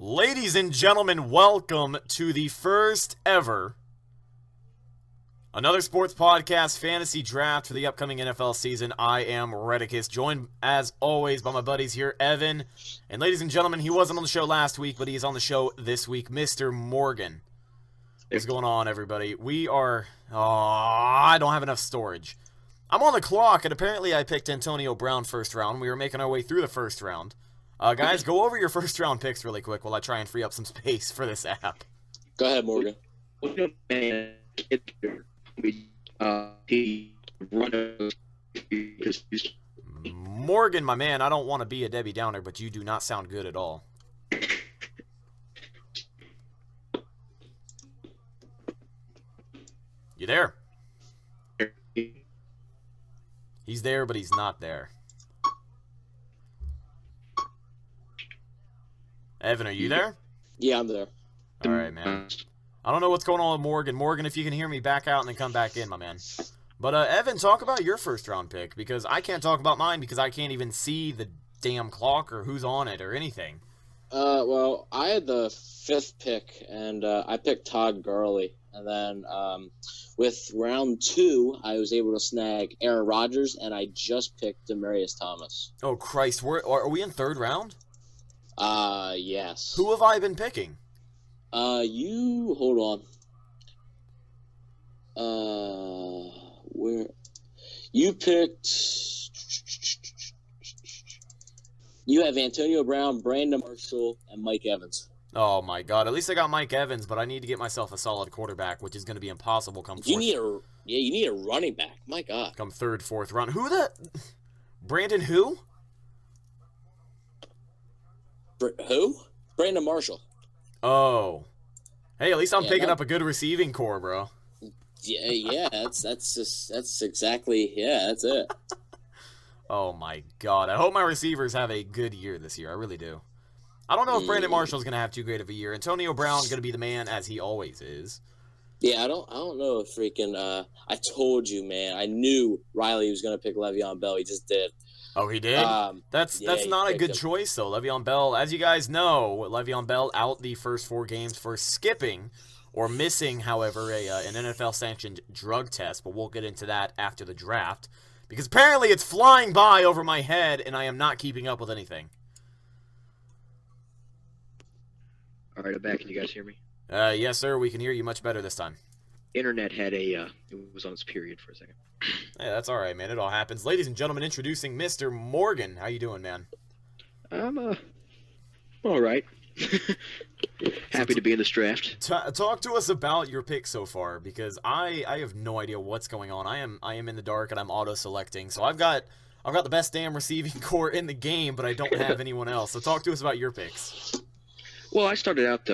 Ladies and gentlemen, welcome to the first ever Another Sports Podcast Fantasy Draft for the upcoming NFL season. I am Rhettakus, joined as always by my buddies here, Evan. And ladies and gentlemen, he wasn't on the show last week, but he is on the show this week, Mr. Morgan. What's going on, everybody? I don't have enough storage. I'm on the clock, and apparently I picked Antonio Brown first round. We were making our way through the first round. Guys, go over your first round picks really quick while I try and free up some space for this app. Go ahead, Morgan. Morgan, my man, I don't want to be a Debbie Downer, but you do not sound good at all. You there? He's there, but he's not there. Evan, are you there? Yeah, I'm there. All right, man. I don't know what's going on with Morgan. Morgan, if you can hear me, back out and then come back in, my man. But, Evan, talk about your first-round pick, because I can't talk about mine because I can't even see the damn clock or who's on it or anything. Well, I had the fifth pick, and I picked Todd Gurley. And then with round 2, I was able to snag Aaron Rodgers, and I just picked Demaryius Thomas. Oh, Christ. Are we in third round? Yes. Who have I been picking? You hold on. Where you picked? You have Antonio Brown, Brandon Marshall, and Mike Evans. Oh my God! At least I got Mike Evans, but I need to get myself a solid quarterback, which is going to be impossible come fourth. You need a running back. My God. Come third, fourth round. Brandon who? Who? Brandon Marshall. Oh. Hey, at least I'm picking up a good receiving core, bro. Yeah, that's exactly, that's it. Oh my God. I hope my receivers have a good year this year. I really do. I don't know if Brandon Marshall's going to have too great of a year. Antonio Brown's going to be the man as he always is. Yeah, I don't know if freaking I told you, man. I knew Riley was going to pick Le'Veon Bell. He just did. Oh, he did? That's not a good choice, though. Le'Veon Bell, as you guys know, Le'Veon Bell out the first 4 games for skipping or missing, however, an NFL-sanctioned drug test. But we'll get into that after the draft. Because apparently it's flying by over my head, and I am not keeping up with anything. All right, I'm back. Can you guys hear me? Yes, sir. We can hear you much better this time. Internet had it was on its period for a second. Yeah, that's all right, man. It all happens. Ladies and gentlemen, introducing Mr. Morgan. How you doing, man? I'm all right. Happy to be in this draft. Talk to us about your pick so far, because I have no idea what's going on. I am in the dark and I'm auto selecting, so I've got the best damn receiving core in the game, but I don't have anyone else. So talk to us about your picks. Well, I started out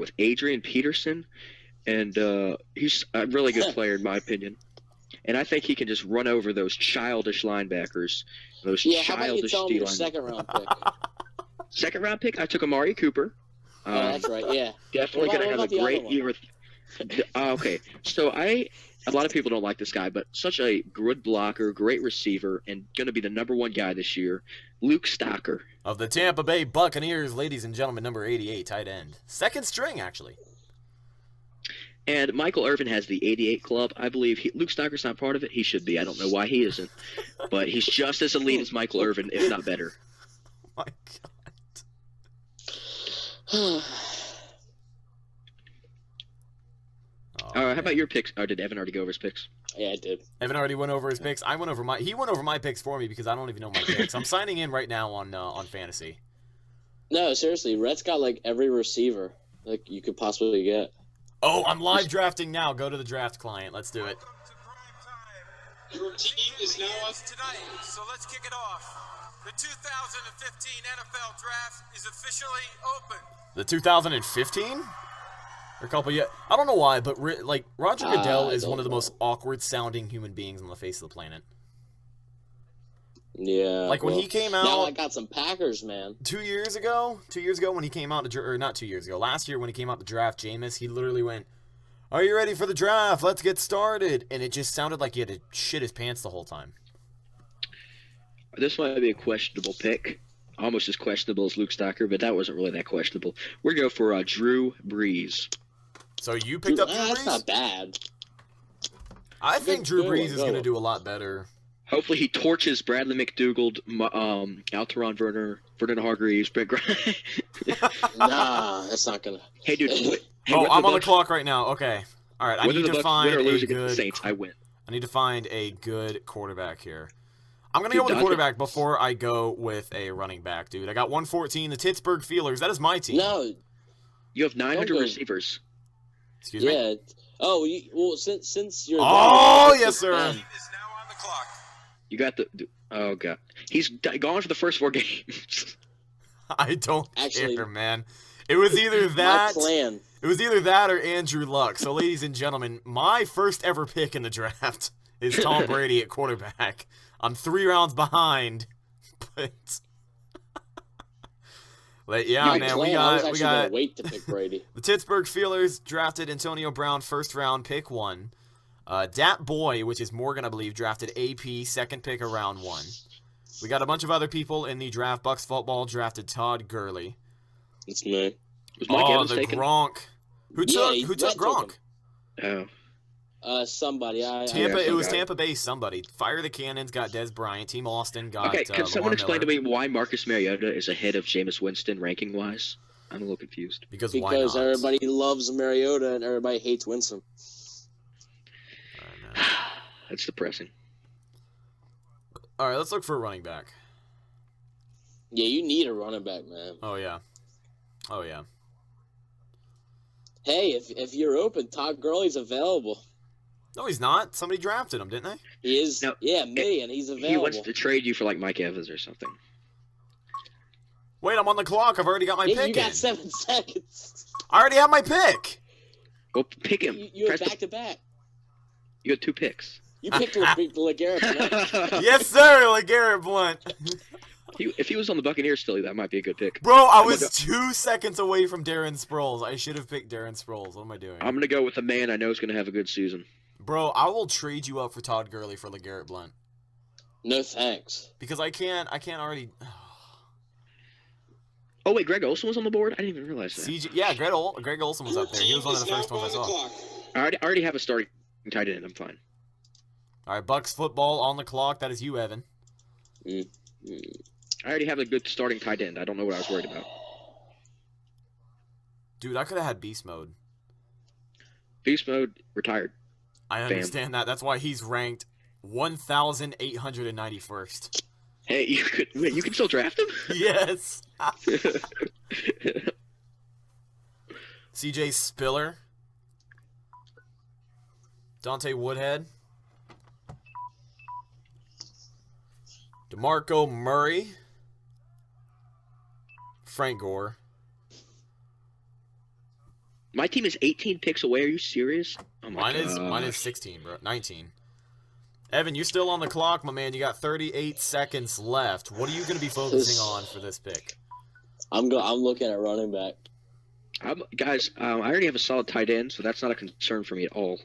with Adrian Peterson, and he's a really good player in my opinion. And I think he can just run over those childish linebackers, those childish how about you tell him your D-line. second round pick? Second round pick, I took Amari Cooper. Oh, that's right, yeah. Definitely going to have a great year. Okay, so a lot of people don't like this guy, but such a good blocker, great receiver, and going to be the #1 guy this year, Luke Stocker. Of the Tampa Bay Buccaneers, ladies and gentlemen, number 88, tight end. Second string, actually. And Michael Irvin has the 88 club. I believe Luke Stocker's not part of it. He should be. I don't know why he isn't. But he's just as elite as Michael Irvin, if not better. Oh, my God. How about your picks? Or did Evan already go over his picks? Yeah, I did. Evan already went over his picks. He went over my picks for me because I don't even know my picks. I'm signing in right now on Fantasy. No, seriously, Rhett's got like every receiver like you could possibly get. Oh, I'm live drafting now. Go to the draft client. Let's do it. Your team is now up tonight, so let's kick it off. The 2015 NFL Draft is officially open. The 2015? A couple yet. I don't know why, but Roger Goodell is one of the most awkward-sounding human beings on the face of the planet. Yeah. Like when he came out. Now I got some Packers, man. 2 years ago when he came out or not 2 years ago. Last year when he came out to draft Jameis, he literally went, "Are you ready for the draft? Let's get started." And it just sounded like he had to shit his pants the whole time. This might be a questionable pick, almost as questionable as Luke Stocker, but that wasn't really that questionable. We're going to go for Drew Brees. So you picked up Drew Brees? That's not bad. I think Drew Brees is going to do a lot better. Hopefully he torches Bradley McDougald, Alteron Werner, Vernon Hargreaves, Brent Grimes. Nah, that's not going to... Hey, dude. Hey, I'm on the clock right now. Okay. All right, I need to find a good... Saints, I win. I need to find a good quarterback here. I'm going to go with a quarterback before I go with a running back, dude. I got 114, the Pittsburgh Steelers. That is my team. No. You have 900 receivers. Excuse me? Yeah. Oh, well, since you're... Oh, yes, sir. Is now on the clock. You got the... Oh, God. He's gone for the first 4 games. I don't care, man. It was either that... My plan. It was either that or Andrew Luck. So, ladies and gentlemen, my first ever pick in the draft is Tom Brady at quarterback. I'm 3 rounds behind, but yeah, man, we got wait to pick Brady. The Pittsburgh Steelers drafted Antonio Brown, first round, pick 1. Dat Boy, which is Morgan, I believe, drafted AP, second pick of round 1. We got a bunch of other people in the draft. BucsFootball drafted Todd Gurley. It's me. Was Mike Evans taken? Gronk. Who took Gronk? Oh. Somebody. It was Tampa Bay somebody. Fire the Cannons got Des Bryant. Team Austin got Okay, can someone explain Miller. to me why Marcus Mariota is ahead of Jameis Winston ranking-wise? I'm a little confused. Because why not? Everybody loves Mariota and everybody hates Winston. That's depressing. All right, let's look for a running back. Yeah, you need a running back, man. Oh, yeah. Oh, yeah. Hey, if you're open, Todd Gurley's available. No, he's not. Somebody drafted him, didn't they? He is. No, yeah, me, and he's available. He wants to trade you for like Mike Evans or something. Wait, I'm on the clock. I've already got my pick. You got 7 seconds. I already have my pick. Well, pick him. You had back-to-back. You had 2 picks. You picked LeGarrette Blount. Yes, sir, LeGarrette Blount. If he was on the Buccaneers still, that might be a good pick. Bro, I was 2 seconds away from Darren Sproles. I should have picked Darren Sproles. What am I doing? I'm going to go with a man I know is going to have a good season. Bro, I will trade you up for Todd Gurley for LeGarrette Blount. No thanks. Because I can't already... Oh, wait, Greg Olsen was on the board? I didn't even realize that. Yeah, Greg Olsen was up there. He was one of the first ones I saw. I already have a starting tight end. I'm fine. All right, BucsFootball on the clock. That is you, Evan. I already have a good starting tight end. I don't know what I was worried about. Dude, I could have had Beast Mode. Beast Mode retired. I understand that. That's why he's ranked 1,891st. Hey, you can still draft him? Yes. CJ Spiller. Dante Woodhead. DeMarco Murray. Frank Gore. My team is 18 picks away. Are you serious? Oh my God. Mine is 16, bro. 19. Evan, you're still on the clock, my man. You got 38 seconds left. What are you going to be focusing on for this pick? I'm looking at running back. Guys, I already have a solid tight end, so that's not a concern for me at all.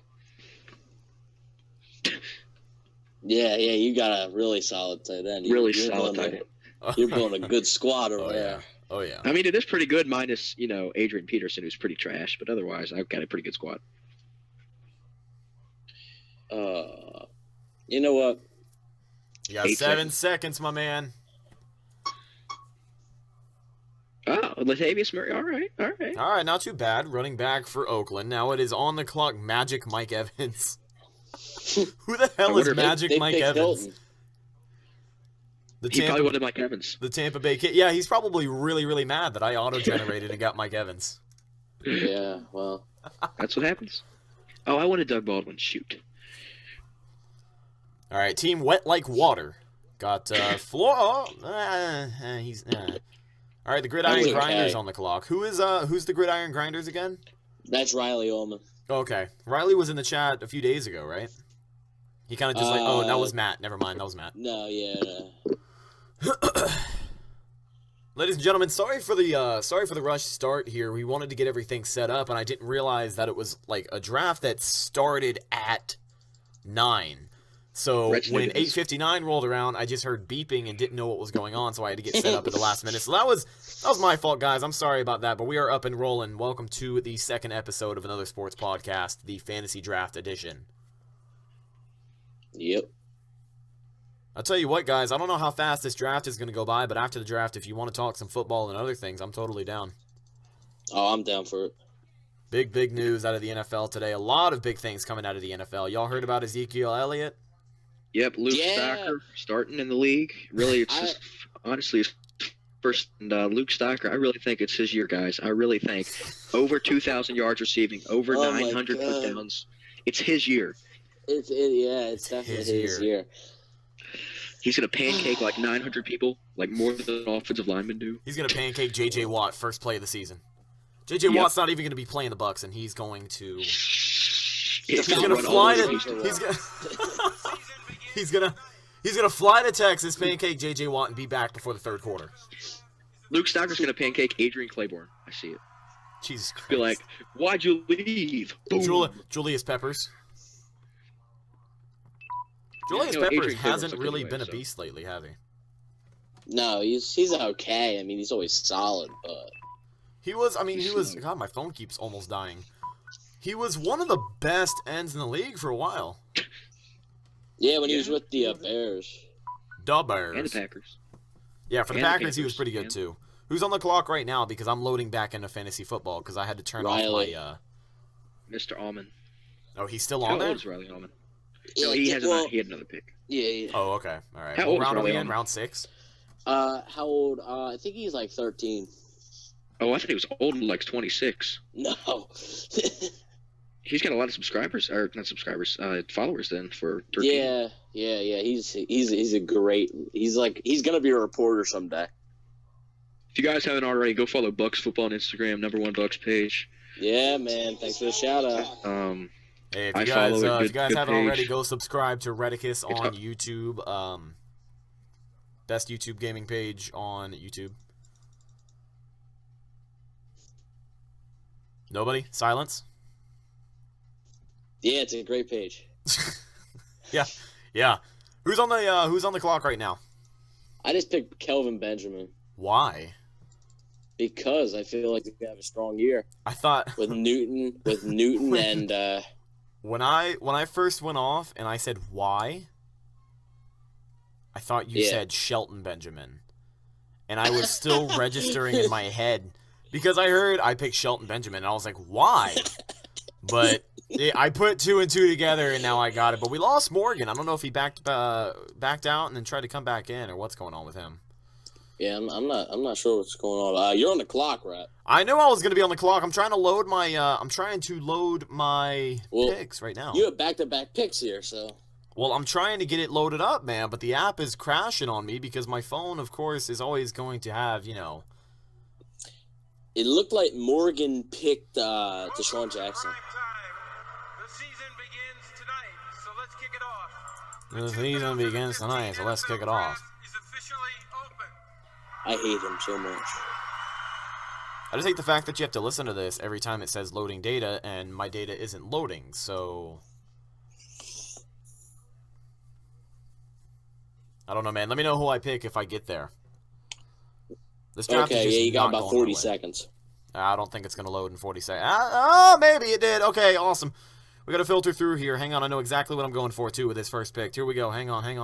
Yeah, you got a really solid tight end. Really solid tight end. You're building a good squad over there. Yeah. Oh, yeah. I mean, it is pretty good minus, Adrian Peterson, who's pretty trash, but otherwise, I've got a pretty good squad. You know what? You got 7 seconds, my man. Oh, Latavius Murray. All right. All right, not too bad. Running back for Oakland. Now it is on the clock, Magic Mike Evans. Who the hell is Magic Mike Evans? Hilton. He probably wanted Mike Evans. The Tampa Bay kid. Yeah, he's probably really, really mad that I auto-generated and got Mike Evans. Yeah, well. That's what happens. Oh, I wanted Doug Baldwin. Shoot. All right, team Wet Like Water. Got Floor. All right, the Gridiron Grinders on the clock. Who's the Gridiron Grinders again? That's Riley Ullman. Okay. Riley was in the chat a few days ago, right? He kind of just oh, that was Matt. Never mind, that was Matt. No, yeah. Ladies and gentlemen, sorry for the rush start here. We wanted to get everything set up, and I didn't realize that it was like a draft that started at 9. So Rhett's when new to this. 8:59 rolled around, I just heard beeping and didn't know what was going on, so I had to get set up at the last minute. So that was my fault, guys. I'm sorry about that, but we are up and rolling. Welcome to the second episode of Another Sports Podcast, the Fantasy Draft Edition. Yep. I'll tell you what, guys, I don't know how fast this draft is going to go by, but after the draft, if you want to talk some football and other things, I'm totally down. Oh, I'm down for it. Big news out of the NFL today. A lot of big things coming out of the NFL. Y'all heard about Ezekiel Elliott? Yep, Luke Stocker starting in the league. Really, it's honestly his first. And Luke Stocker, I really think it's his year, guys. I really think over 2,000 yards receiving, over 900 touchdowns. It's his year. It's definitely his year. He's gonna pancake like 900 people, like more than offensive linemen do. He's gonna pancake J.J. Watt first play of the season. J.J. Watt's not even gonna be playing the Bucs, and he's going to. He's gonna fly to. He's gonna fly to Texas, pancake J.J. Watt, and be back before the third quarter. Luke Stocker's gonna pancake Adrian Claiborne. I see it. Jesus Christ. Be like, why'd you leave? Julius Peppers. Julius Peppers hasn't really been a beast lately, have he? No, he's okay. I mean, he's always solid, but he was. God, my phone keeps almost dying. He was one of the best ends in the league for a while. Yeah, when he was with the Bears. The Bears. And the Packers. Yeah, for the Packers, he was pretty good too. Who's on the clock right now? Because I'm loading back into fantasy football because I had to turn off my. Mr. Allman. Oh, he's still on there? How old is Riley Allman? No, he had another pick. Yeah. Oh, okay. All right. How old round is are we Riley in? Round 6? How old? I think he's like 13. Oh, I thought he was old, like 26. No. He's got a lot of subscribers, or not subscribers, followers then for 13. Yeah. He's a great. He's gonna be a reporter someday. If you guys haven't already, go follow BucsFootball on Instagram, #1 Bucks page. Yeah, man. Thanks for the shout out. Hey, if you guys haven't already, go subscribe to Rhettakus on YouTube. Best YouTube gaming page on YouTube. Nobody? Silence? Yeah, it's a great page. Yeah. Who's on the clock right now? I just picked Kelvin Benjamin. Why? Because I feel like we have a strong year. I thought with Newton and when I first went off and I said why, I thought you said Shelton Benjamin. And I was still registering in my head because I heard I picked Shelton Benjamin and I was like, why? But I put 2 and 2 together and now I got it. But we lost Morgan. I don't know if he backed out and then tried to come back in or what's going on with him. Yeah, I'm not sure what's going on. You're on the clock, Rhett. I knew I was going to be on the clock. I'm trying to load my picks right now. You have back-to-back picks here, so. Well, I'm trying to get it loaded up, man, but the app is crashing on me because my phone, of course, is always going to have, It looked like Morgan picked Deshaun Jackson. The season begins tonight, so let's kick it off. The season begins tonight, so let's kick it off. Is officially open. I hate him so much. I just hate the fact that you have to listen to this every time it says loading data, and my data isn't loading, so... I don't know, man. Let me know who I pick if I get there. This draft is just you got not about going 40 my way. seconds. I don't think it's going to load in 40 seconds. Oh, maybe it did. Okay, awesome. We got to filter through here. Hang on, I know exactly what I'm going for, too, with this first pick. Here we go. Hang on. There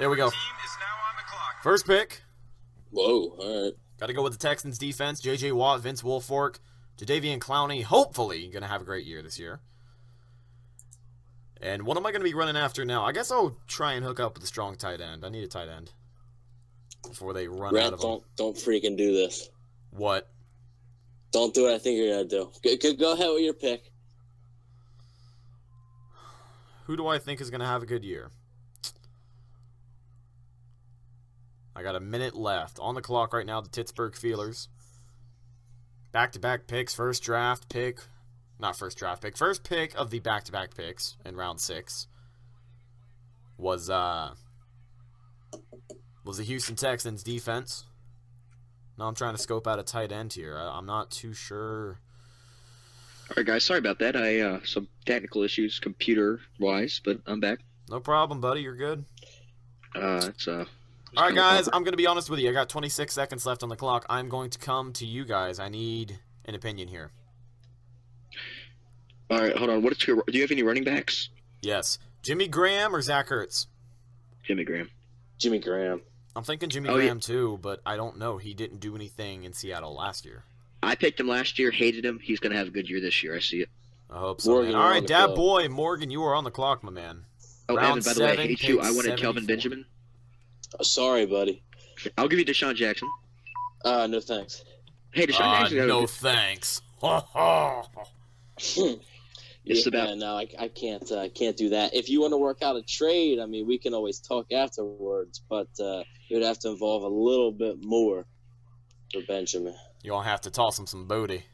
we go. Team is now on the clock. First pick. Whoa, all right. Got to go with the Texans defense. J.J. Watt, Vince Wilfork, Jadeveon Clowney. Hopefully going to have a great year this year. And what am I going to be running after now? I guess I'll try and hook up with a strong tight end. I need a tight end before they run out of them. Don't freaking do this. What? Don't do what I think you're going to do. Go ahead with your pick. Who do I think is going to have a good year? I got a minute left. On the clock right now, the Pittsburgh Steelers. Back-to-back picks, first pick of the back-to-back picks in round 6 was the Houston Texans defense. Now I'm trying to scope out a tight end here. I'm not too sure. All right, guys. Sorry about that. Some technical issues, computer-wise, but I'm back. No problem, buddy. You're good. It's All right, guys. I'm gonna be honest with you. I got 26 seconds left on the clock. I'm going to come to you guys. I need an opinion here. All right, hold on. Do you have any running backs? Yes. Jimmy Graham or Zach Ertz? Jimmy Graham. Jimmy Graham. I'm thinking Jimmy Graham too, but I don't know. He didn't do anything in Seattle last year. I picked him last year, hated him. He's going to have a good year this year. I see it. I hope so. Morgan, all right, Dad boy, Morgan, you are on the clock, my man. Oh, Evan, by the way, I hate you. I wanted Kelvin Benjamin. Sorry, buddy. I'll give you Deshaun Jackson. No thanks. Hey, Deshaun Jackson. No thanks. No, I can't do that. If you want to work out a trade, I mean, we can always talk afterwards, but it would have to involve a little bit more for Benjamin. You'll have to toss him some booty.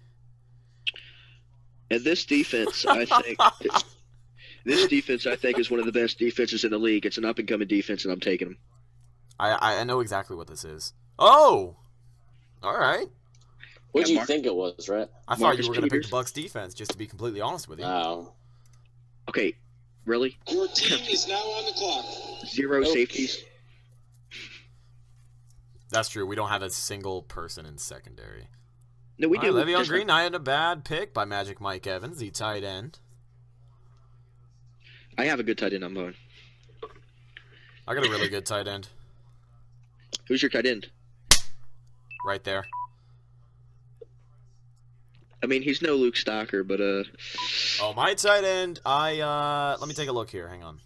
And this defense, I think, is one of the best defenses in the league. It's an up-and-coming defense, and I'm taking them. I know exactly what this is. Oh! All right. What do you think it was, Rhett? I thought you were going to pick the Bucs defense, just to be completely honest with you. Oh. Okay, really? Your team is now on the clock. 0 safeties. That's true. We don't have a single person in secondary. No, we do. Le'Veon Green, I had a bad pick by Magic Mike Evans, the tight end. I have a good tight end. I'm going. I got a really good tight end. Who's your tight end? Right there. I mean, he's no Luke Stocker, but Oh, my tight end. Let me take a look here. Hang on.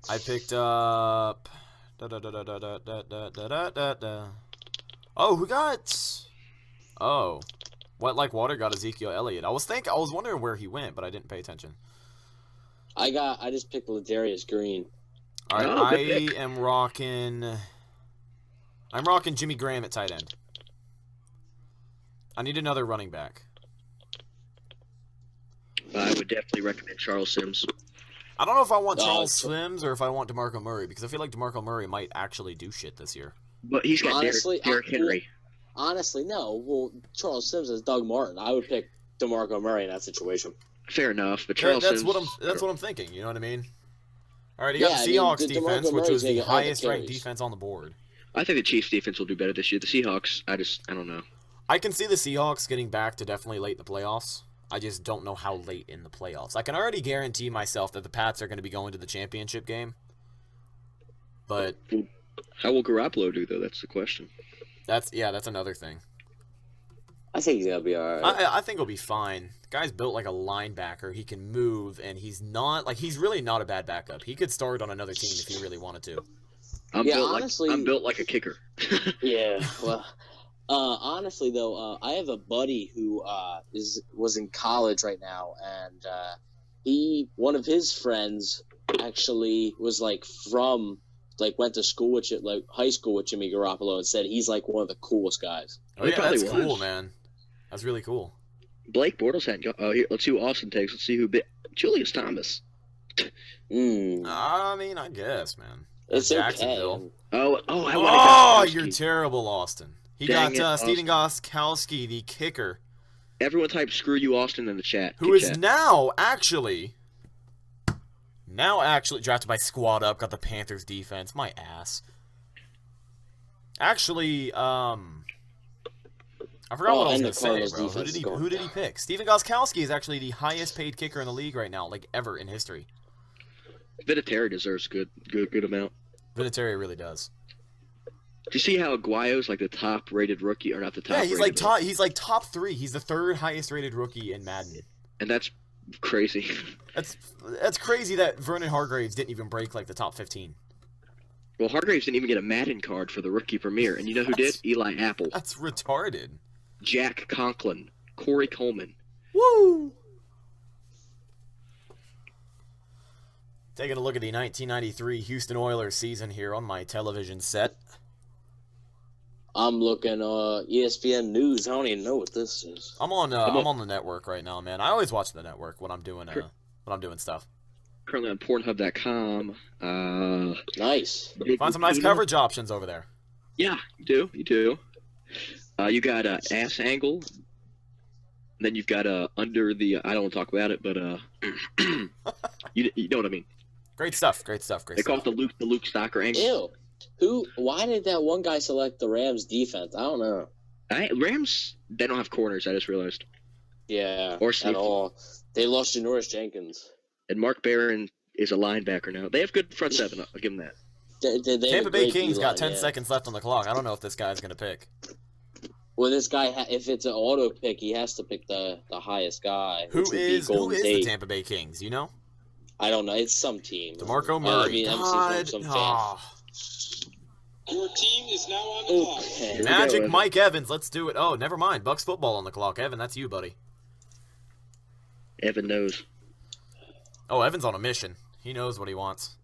I picked up. Oh, who got? Oh, Wet Like Water got Ezekiel Elliott. I was wondering where he went, but I didn't pay attention. I just picked Ladarius Green. All right, I'm rocking Jimmy Graham at tight end. I need another running back. I would definitely recommend Charles Sims. I don't know if I want Charles Sims or if I want DeMarco Murray, because I feel like DeMarco Murray might actually do shit this year. But he's got Derrick Henry. Honestly, no. Well, Charles Sims is Doug Martin. I would pick DeMarco Murray in that situation. Fair enough, but Charles Sims... That's what I'm thinking, you know what I mean? All right, he got the Seahawks defense, which was the highest-ranked defense on the board. I think the Chiefs defense will do better this year. The Seahawks, I don't know. I can see the Seahawks getting back to definitely late in the playoffs. I just don't know how late in the playoffs. I can already guarantee myself that the Pats are going to be going to the championship game. But how will Garoppolo do, though? That's the question. That's another thing. I think he's going to be all right. I think he'll be fine. The guy's built like a linebacker. He can move, and he's really not a bad backup. He could start on another team if he really wanted to. I'm built like a kicker. Yeah, well... honestly, though, I have a buddy who was in college right now, and one of his friends actually was went to school with high school with Jimmy Garoppolo, and said he's like one of the coolest guys. Oh yeah, that's cool, man. That's really cool. Blake Bortles had. Here, let's see who Austin takes. Let's see who bit Julius Thomas. I mean, I guess, man. It's Jacksonville. Okay. Oh, you're terrible, Austin. He got Steven Gostkowski, the kicker. Everyone type "screw you, Austin" in the chat. Who is now actually drafted by Squad Up. Got the Panthers defense. My ass. Actually, I forgot what I was going to say, bro. Who did he pick? Steven Gostkowski is actually the highest paid kicker in the league right now, like ever in history. Vinatieri deserves good amount. Vinatieri really does. Do you see how Aguayo's like the top-rated rookie, or not the top? Yeah, he's like top 3. He's the 3rd highest-rated rookie in Madden. And that's crazy. That's crazy that Vernon Hargreaves didn't even break like the top 15. Well, Hargreaves didn't even get a Madden card for the rookie premiere, and you know who did? Eli Apple. That's retarded. Jack Conklin, Corey Coleman. Woo! Taking a look at the 1993 Houston Oilers season here on my television set. I'm looking ESPN News. I don't even know what this is. I'm on the network right now, man. I always watch the network when I'm doing stuff. Currently on Pornhub.com. Nice. Find some nice coverage options over there. Yeah, you do. You got ass angle. Then you've got under the. I don't want to talk about it, but you know what I mean. Great stuff. Great stuff. Great They stuff. call it the Luke Stocker angle. Ew. Why did that one guy select the Rams defense? I don't know. Rams, they don't have corners, I just realized. Yeah, Or at safety. all. They lost Janoris Jenkins. And Mark Barron is a linebacker now. They have good front seven, I'll give them that. They Tampa have a Bay great Kings D-line, got 10 yeah. seconds left on the clock. I don't know if this guy's going to pick. Well, this guy, if it's an auto pick, he has to pick the highest guy. Who which would be is Golden the State. Tampa Bay Kings? You know? I don't know. It's some team. DeMarco Murray. Some fan. Your team is now on the clock. Okay. Here we Magic go, Mike Evans. Let's do it. Oh, never mind. BucsFootball on the clock. Evan, that's you, buddy. Evan knows. Oh, Evan's on a mission. He knows what he wants.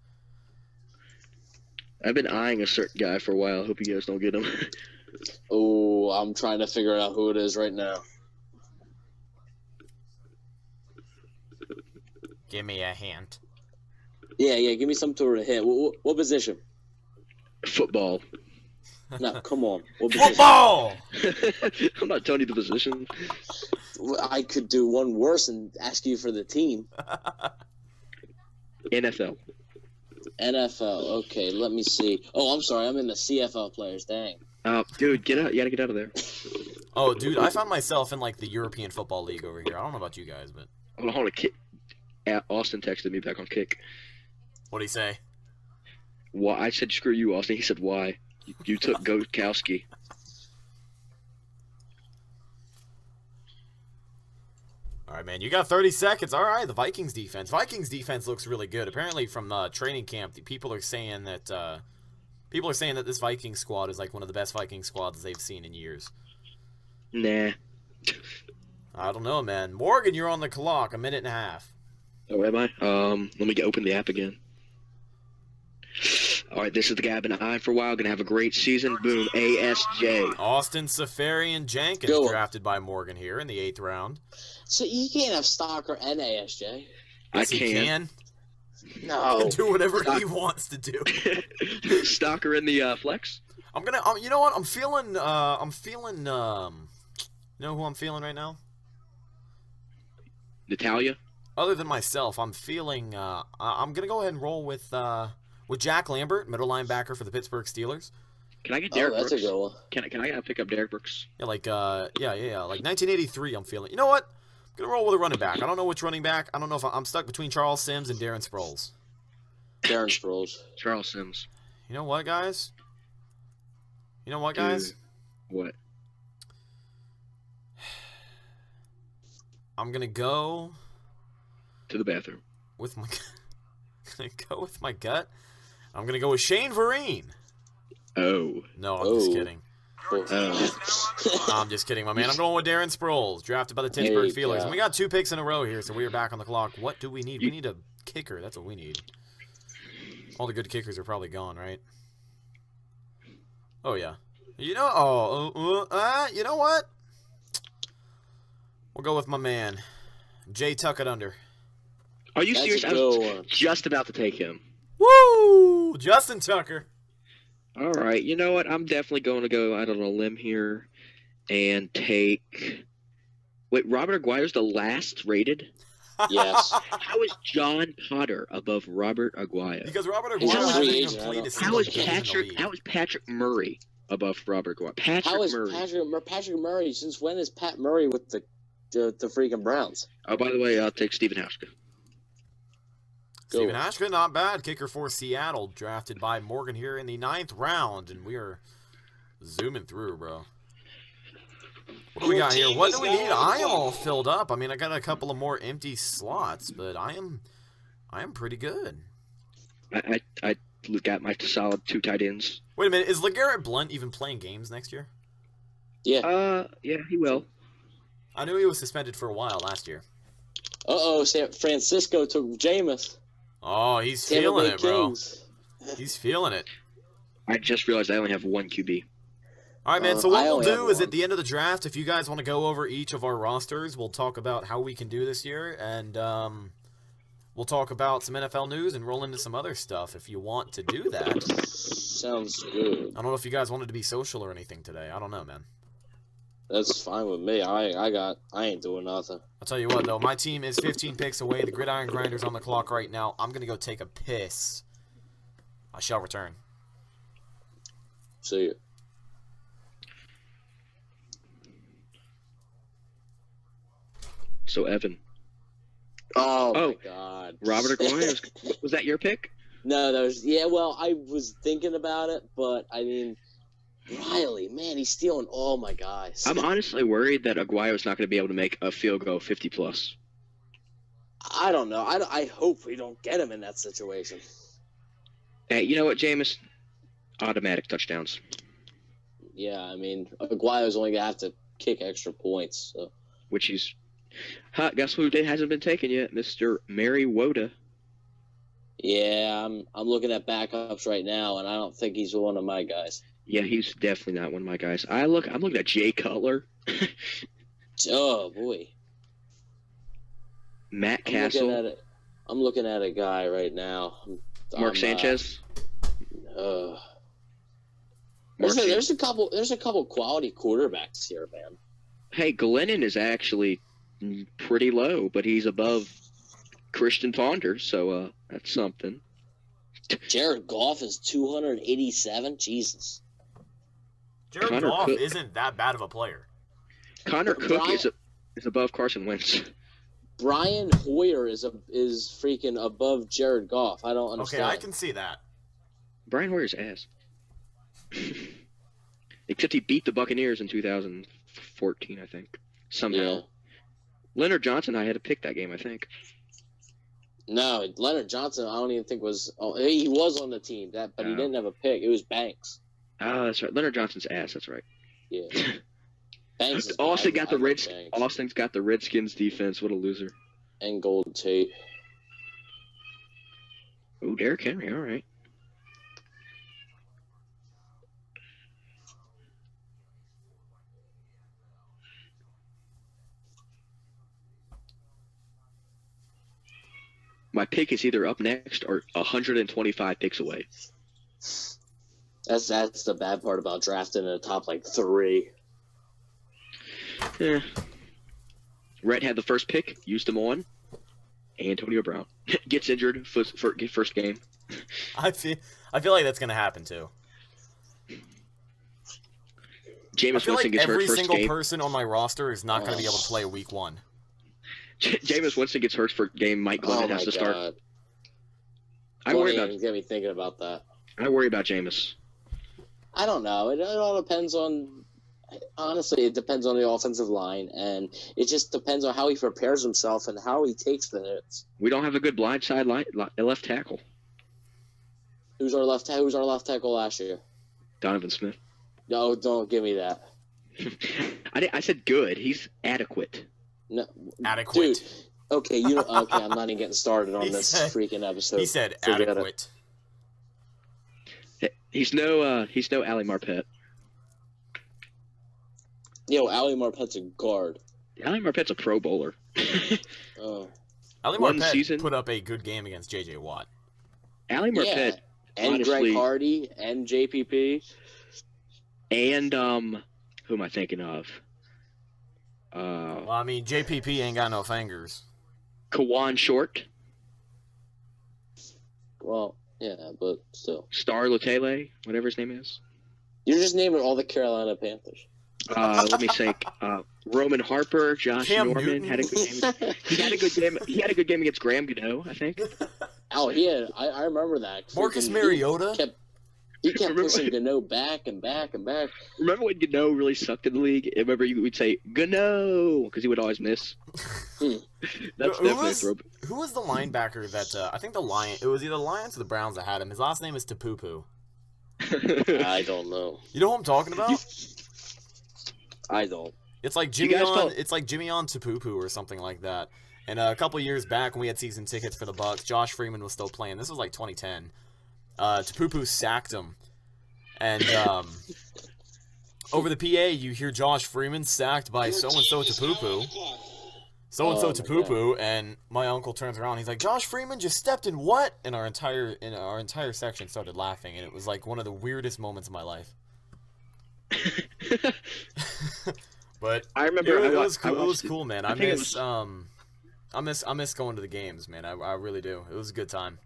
I've been eyeing a certain guy for a while. Hope you guys don't get him. Oh, I'm trying to figure out who it is right now. Give me a hint. Yeah. Give me some sort of hint. What position? Football. No, come on. What position? Football! I'm not telling you the position. I could do one worse and ask you for the team. NFL. NFL. Okay, let me see. Oh, I'm sorry. I'm in the CFL players. Dang. Dude, get out. You gotta get out of there. Oh, dude, I found myself in, like, the European Football League over here. I don't know about you guys, but... Hold on. Austin texted me back on Kick. What'd he say? Why? I said, screw you, Austin. He said, why? You took Gokowski. All right, man. You got 30 seconds. All right, the Vikings defense. Vikings defense looks really good. Apparently, from training camp, people are saying that this Viking squad is like one of the best Viking squads they've seen in years. Nah. I don't know, man. Morgan, you're on the clock. 1.5 minutes. Oh, am I? Let me open the app again. All right, this is the guy I've been eyeing for a while. Gonna have a great season. Boom, ASJ. Austin Safarian Jenkins Go on. drafted by Morgan here in the 8th round. So you can't have Stalker and ASJ. Yes, I he can. No. He can do whatever he wants to do. Stalker in the flex. I'm gonna. You know what? I'm feeling. You know who I'm feeling right now? Natalia. Other than myself, I'm feeling. I'm gonna go ahead and roll with Jack Lambert, middle linebacker for the Pittsburgh Steelers. Can I get Oh, Derek that's Brooks? a good one. Can I pick up Derek Brooks? Yeah, like like 1983. I'm feeling. You know what? I'm gonna roll with a running back. I don't know which running back. I don't know if I'm stuck between Charles Sims and Darren Sproles. Darren Sproles. Charles Sims. You know what, guys? What? I'm gonna go To the bathroom. with my. Gut. I'm gonna go with Shane Vereen. Oh. No, I'm just kidding. Oh. I'm just kidding, my man. I'm going with Darren Sproles, drafted by the There Pittsburgh you Steelers. go. And we got 2 picks in a row here, so we are back on the clock. What do we need? We need a kicker. That's what we need. All the good kickers are probably gone, right? Oh, yeah. You know, you know what? We'll go with my man, Jay Tuck it under. Are you That's serious? a I good was one. just about to take him. Woo! Justin Tucker. All right. You know what? I'm definitely going to go out on a limb here and take. Wait, Robert Aguirre's the last rated? Yes. How is John Potter above Robert Aguirre? Because Robert He's Aguirre a hasn't free even agent, I played don't- a single game in the league. How is Patrick Murray above Robert Aguirre? How is Murray. Patrick Murray? Since when is Pat Murray with the freaking Browns? Oh, by the way, I'll take Stephen Hauschka. Stephen Hauschka, not bad. Kicker for Seattle, drafted by Morgan here in the 9th round. And we are zooming through, bro. What do we got here? What do we need? I am all filled up. I mean, I got a couple of more empty slots, but I am pretty good. I got my solid 2 tight ends. Wait a minute. Is LeGarrette Blount even playing games next year? Yeah. Yeah, he will. I knew he was suspended for a while last year. San Francisco took Jameis. Oh, he's Tampa feeling Bay it, bro. Kings. He's feeling it. I just realized I only have 1 QB. All right, man. So what I we'll only have do is one. at the end of the draft, if you guys want to go over each of our rosters, we'll talk about how we can do this year, and we'll talk about some NFL news and roll into some other stuff if you want to do that. Sounds good. I don't know if you guys wanted to be social or anything today. I don't know, man. That's fine with me. I ain't doing nothing. I'll tell you what, though. My team is 15 picks away. The Gridiron Grinder's on the clock right now. I'm going to go take a piss. I shall return. See you. So, Evan. Oh my God. Robert Aguirre, was that your pick? No, that was well, I was thinking about it, but I mean, Riley, man, he's stealing all my guys. I'm honestly worried that Aguayo's not going to be able to make a field goal 50+. I don't know. I hope we don't get him in that situation. Hey, you know what, Jameis? Automatic touchdowns. Yeah, I mean, Aguayo's only going to have to kick extra points. So. Which he's... guess who hasn't been taken yet? Mr. Mariota. Yeah, I'm looking at backups right now, and I don't think he's one of my guys. Yeah, he's definitely not one of my guys. I'm looking at Jay Cutler. Oh, boy. Matt Castle. I'm looking at a guy right now. Mark Sanchez. There's a couple quality quarterbacks here, man. Hey, Glennon is actually pretty low, but he's above Christian Ponder, so that's something. Jared Goff is 287. Jesus. Jared Goff isn't that bad of a player. Connor Cook is above Carson Wentz. Brian Hoyer is freaking above Jared Goff. I don't understand. Okay, I can see that. Brian Hoyer's ass. Except he beat the Buccaneers in 2014, I think. Somehow. Yeah. Leonard Johnson, I had to pick that game, I think. No, Leonard Johnson, I don't even think was. Oh, he was on the team, but he didn't have a pick. It was Banks. Oh, that's right. Leonard Johnson's ass. That's right. Yeah. Banks. Austin's got the Redskins defense. What a loser. And Golden Tate. Oh, Derrick Henry. All right. My pick is either up next or 125 picks away. That's the bad part about drafting in the top, 3. Yeah. Rhett had the first pick, used him on. Antonio Brown gets injured first game. I feel like that's gonna happen too. Jameis Winston gets hurt first game. Every single person on my roster is not gonna be able to play week 1. Jameis Winston gets hurt for game. Mike Glennon has to start. I worry about. Get me thinking about that. I worry about Jameis. I don't know. It all depends on. Honestly, it depends on the offensive line, and it just depends on how he prepares himself and how he takes the hits. We don't have a good blindside left tackle. Who's our left tackle last year? Donovan Smith. No, don't give me that. I said good. He's adequate. No, adequate. Dude, okay, okay. I'm not even getting started on this freaking episode. He said adequate. He's no Ali Marpet. Yo, Ali Marpet's a guard. Ali Marpet's a Pro Bowler. Oh. Ali Marpet put up a good game against J.J. Watt. Ali Marpet, and honestly, Greg Hardy and JPP, and who am I thinking of? Well, I mean, JPP ain't got no fingers. Kawan Short. Well, yeah, but still. Star Lotele, whatever his name is. You're just naming all the Carolina Panthers. Let me think. Roman Harper, Josh Norman Newton. had a good game. He had a good game. He had a good game against Graham Gano, I think. Oh, I remember that. Marcus Mariota. He kept pushing Gano back and back and back. Remember when Gano really sucked in the league? I remember we'd say Gano because he would always miss. That's definitely a throw. Who was the linebacker that I think it was either the Lions or the Browns that had him. His last name is Tapupu. I don't know. You know who I'm talking about? I don't. It's like Jimmy on Tapupu or something like that. And a couple years back when we had season tickets for the Bucs, Josh Freeman was still playing. This was like 2010. Tapupu sacked him. And over the PA, you hear Josh Freeman sacked by so-and-so Tapupu. So-and-so Tapupu, and my uncle turns around. He's like, Josh Freeman just stepped in what? And our entire section started laughing, and it was like one of the weirdest moments of my life. But I remember it was cool. It was it. cool, man. I miss going to the games, man. I really do. It was a good time.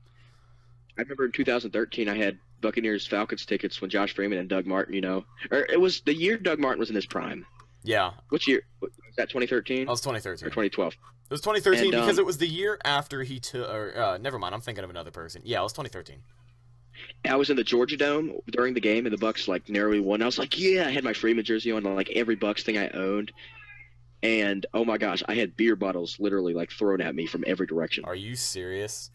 I remember in 2013 I had Buccaneers Falcons tickets when Josh Freeman and Doug Martin, or it was the year Doug Martin was in his prime. Yeah. Which year? Was that 2013? That was 2013. Or 2012? It was 2013 And, because it was the year after he took. Or never mind. I'm thinking of another person. Yeah, it was 2013. I was in the Georgia Dome during the game, and the Bucs narrowly won. I was like, yeah, I had my Freeman jersey on, every Bucs thing I owned. And oh my gosh, I had beer bottles literally thrown at me from every direction. Are you serious?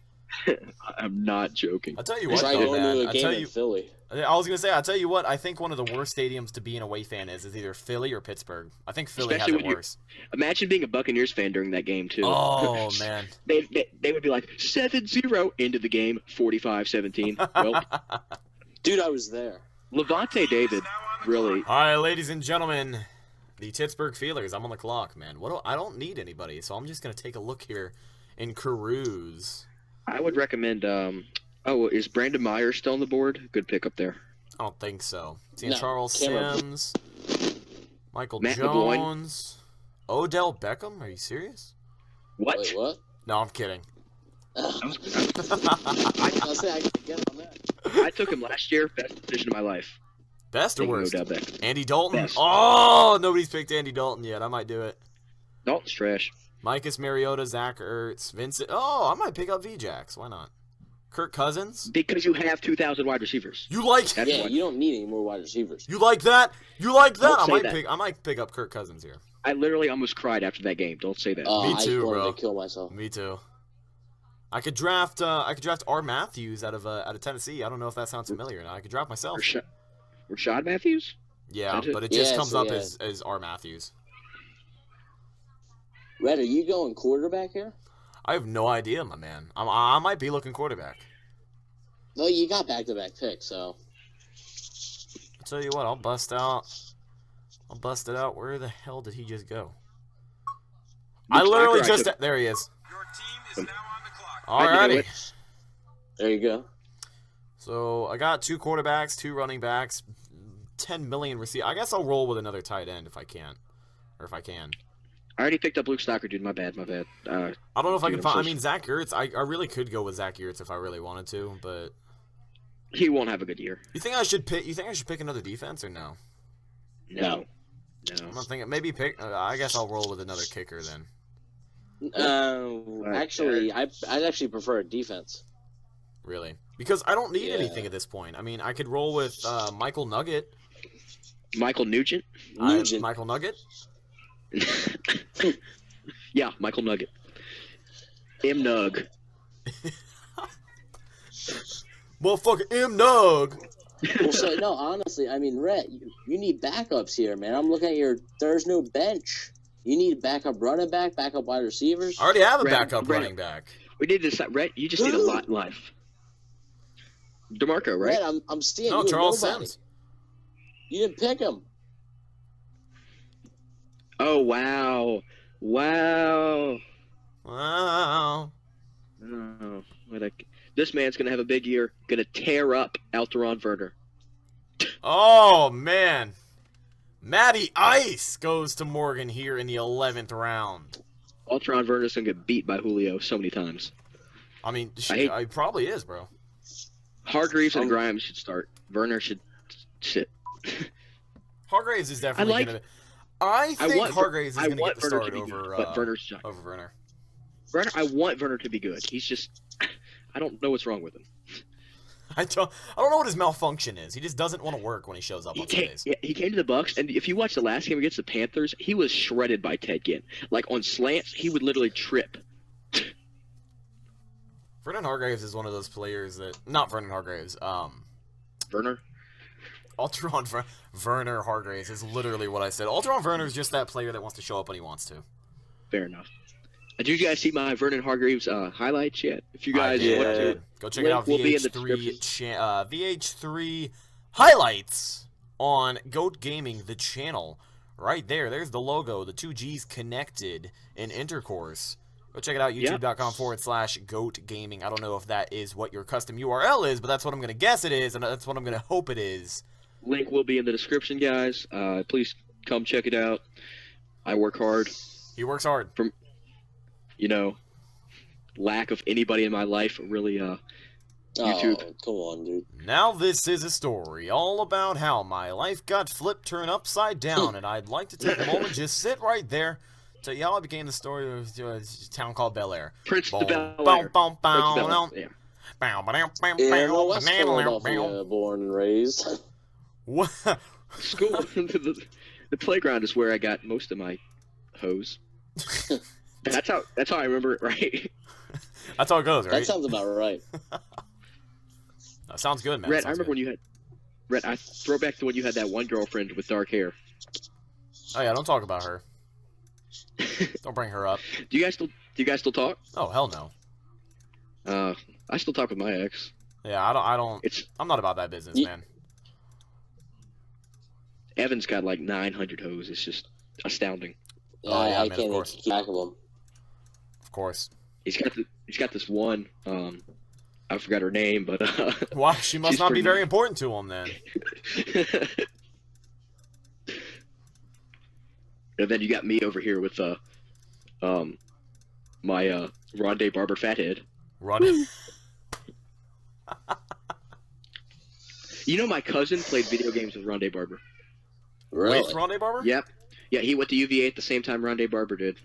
I'm not joking. I'll tell you what, Try though, going man. to a game in Philly. I was gonna say, I'll tell you what. I think one of the worst stadiums to be an away fan is either Philly or Pittsburgh. I think Philly has it worse. Imagine being a Buccaneers fan during that game too. Oh man, they would be like 7-0 into the game, 45-17. Well, dude, I was there. Levante David, really. All right, ladies and gentlemen, the Pittsburgh Feelers. I'm on the clock, man. I don't need anybody, so I'm just gonna take a look here and cruise. I would recommend. Is Brandon Myers still on the board? Good pick up there. I don't think so. No, Charles Sims, Michael Matt Jones, Odell Beckham. Are you serious? What? Wait, what? No, I'm kidding. I'll say I can get on that. I took him last year. Best decision of my life. Best or worst? Odell Beckham. Andy Dalton. Best. Oh, nobody's picked Andy Dalton yet. I might do it. Dalton's trash. Marcus Mariota, Zach Ertz, Vincent. Oh, I might pick up VJax. Why not? Kirk Cousins. Because you have 2,000 wide receivers. You like? That's Yeah, why. you don't need any more wide receivers. You like that? You like that? Don't say that. I might pick up Kirk Cousins here. I literally almost cried after that game. Don't say that. Me too, I wanted bro. to kill myself. Me too. I could draft R. Matthews out of Tennessee. I don't know if that sounds familiar or not. I could draft myself. Rashad Matthews? Yeah, That's it. but it just Yeah, comes so up yeah. as R. Matthews. Rhett, are you going quarterback here? I have no idea, my man. I might be looking quarterback. Well, you got back-to-back picks, so. I'll tell you what. I'll bust it out. Where the hell did he just go? I literally just... There he is. Your team is now on the clock. Alrighty. There you go. So I got 2 quarterbacks, 2 running backs, 10 million receivers. I guess I'll roll with another tight end if I can. Or if I can. I already picked up Luke Stocker, dude. My bad. I don't know if I can I'm find... so I mean, Zach Ertz, I really could go with Zach Ertz if I really wanted to, but... He won't have a good year. You think I should pick another defense or no? No. I'm not thinking... Maybe pick... I guess I'll roll with another kicker then. Actually, I'd actually prefer a defense. Really? Because I don't need Yeah. anything at this point. I mean, I could roll with Michael Nugget. Michael Nugent? Michael Nugget? Yeah, Michael Nugget. M-Nug. Motherfucker M-Nug! Well, so, no, honestly, I mean, Rhett, you need backups here, man. I'm looking at there's no bench. You need backup running back, backup wide receivers. I already have a Rhett, backup running back. We need to decide. Rhett, you just need a lot in life. DeMarco, right? Rhett, I'm seeing No, you Charles nobody. Sims. You didn't pick him. Oh, wow. Wow. Wow. Oh, this man's going to have a big year. Going to tear up Alteron Werner. Oh, man. Matty Ice goes to Morgan here in the 11th round. Alteron Werner's going to get beat by Julio so many times. I mean, he probably is, bro. Hargreaves and Grimes should start. Werner should sit. Hargraves is definitely going to... I think Hargraves is going to get the start over Werner. Werner, I want Werner to be good. He's just... I don't know what's wrong with him. I don't know what his malfunction is. He just doesn't want to work when he shows up on Sundays. Yeah, he came to the Bucs, and if you watch the last game against the Panthers, he was shredded by Ted Ginn. Like, on slants, he would literally trip. Vernon Hargraves is one of those players that... Not Vernon Hargraves. Werner? Alteron Werner Hargraves is literally what I said. Alteron Werner is just that player that wants to show up when he wants to. Fair enough. Did you guys see my Vernon Hargreaves highlights yet? If you guys want to, go check it out. Will be in the VH3 highlights on Goat Gaming, the channel. Right there. There's the logo. The 2 G's connected in intercourse. Go check it out. YouTube.com/Goat Gaming. I don't know if that is what your custom URL is, but that's what I'm going to guess it is, and that's what I'm going to hope it is. Link will be in the description, guys. Please come check it out. I work hard. He works hard. From, lack of anybody in my life, really, YouTube. Oh, come on, dude. Now this is a story all about how my life got flipped, turned upside down, and I'd like to take a moment, just sit right there, tell you how I became the story of a town called Bel Air. Prince of Bel Air. Yeah. In West Philadelphia, born and raised. What? School, the playground is where I got most of my hose. That's how I remember it, right? That's how it goes, right? That sounds about right. That sounds good, man. Rhett, I remember when you had. Rhett, I throw back to when you had that one girlfriend with dark hair. Oh yeah, don't talk about her. Don't bring her up. Do you guys still talk? Oh hell no. I still talk with my ex. Yeah, I don't. I'm not about that business, man. Evan's got like 900 hoes. It's just astounding. Yeah, Oh, yeah, I man, can't of course. keep track of them. Of course. He's got this one. I forgot her name, but Wow, she must not be very important to him then. And then you got me over here with my Rondé Barber fathead. Run. My cousin played video games with Rondé Barber. Really? With Rondé Barber? Yep. Yeah, he went to UVA at the same time Rondé Barber did.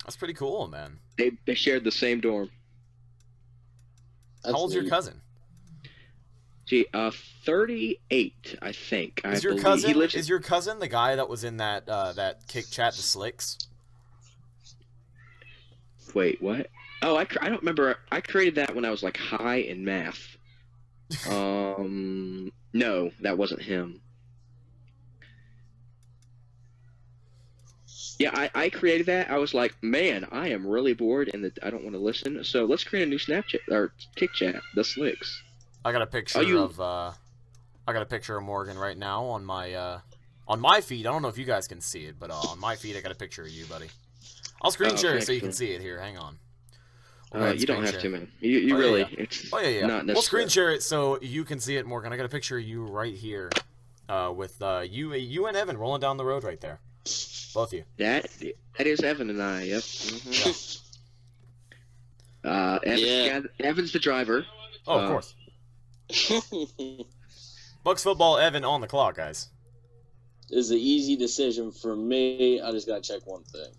That's pretty cool, man. They shared the same dorm. How old's your cousin? Gee, 38, I think. Is your cousin the guy that was in that kick chat, the Slicks? Wait, what? Oh, I don't remember. I created that when I was like high in math. No, that wasn't him. Yeah, I created that. I was like, man, I am really bored and I don't want to listen. So let's create a new Snapchat or kick chat, the Slicks. I got a picture of Morgan right now on my feed. I don't know if you guys can see it, but on my feed I got a picture of you, buddy. I'll screen share it so you can see it here. Hang on. You don't have to, man. You really. Yeah. It's not necessary. We'll screen share it so you can see it, Morgan. I got a picture of you right here, with you and Evan rolling down the road right there. Both of you. That is Evan and I. Yep. Mm-hmm. Evan's the driver. Oh, of course. BucsFootball, Evan on the clock, guys. It's an easy decision for me. I just gotta check one thing.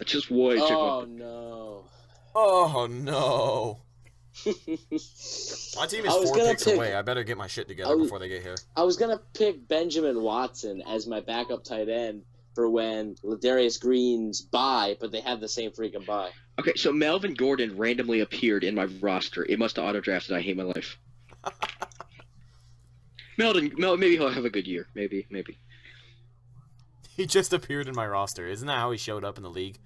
Just one. No. Oh no. My team is 4 picks away. I better get my shit together before they get here. I was gonna pick Benjamin Watson as my backup tight end for when Ladarius Green's bye, but they have the same freaking bye. Okay, so Melvin Gordon randomly appeared in my roster. It must have auto-drafted. I hate my life. Maybe he'll have a good year. Maybe. He just appeared in my roster. Isn't that how he showed up in the league?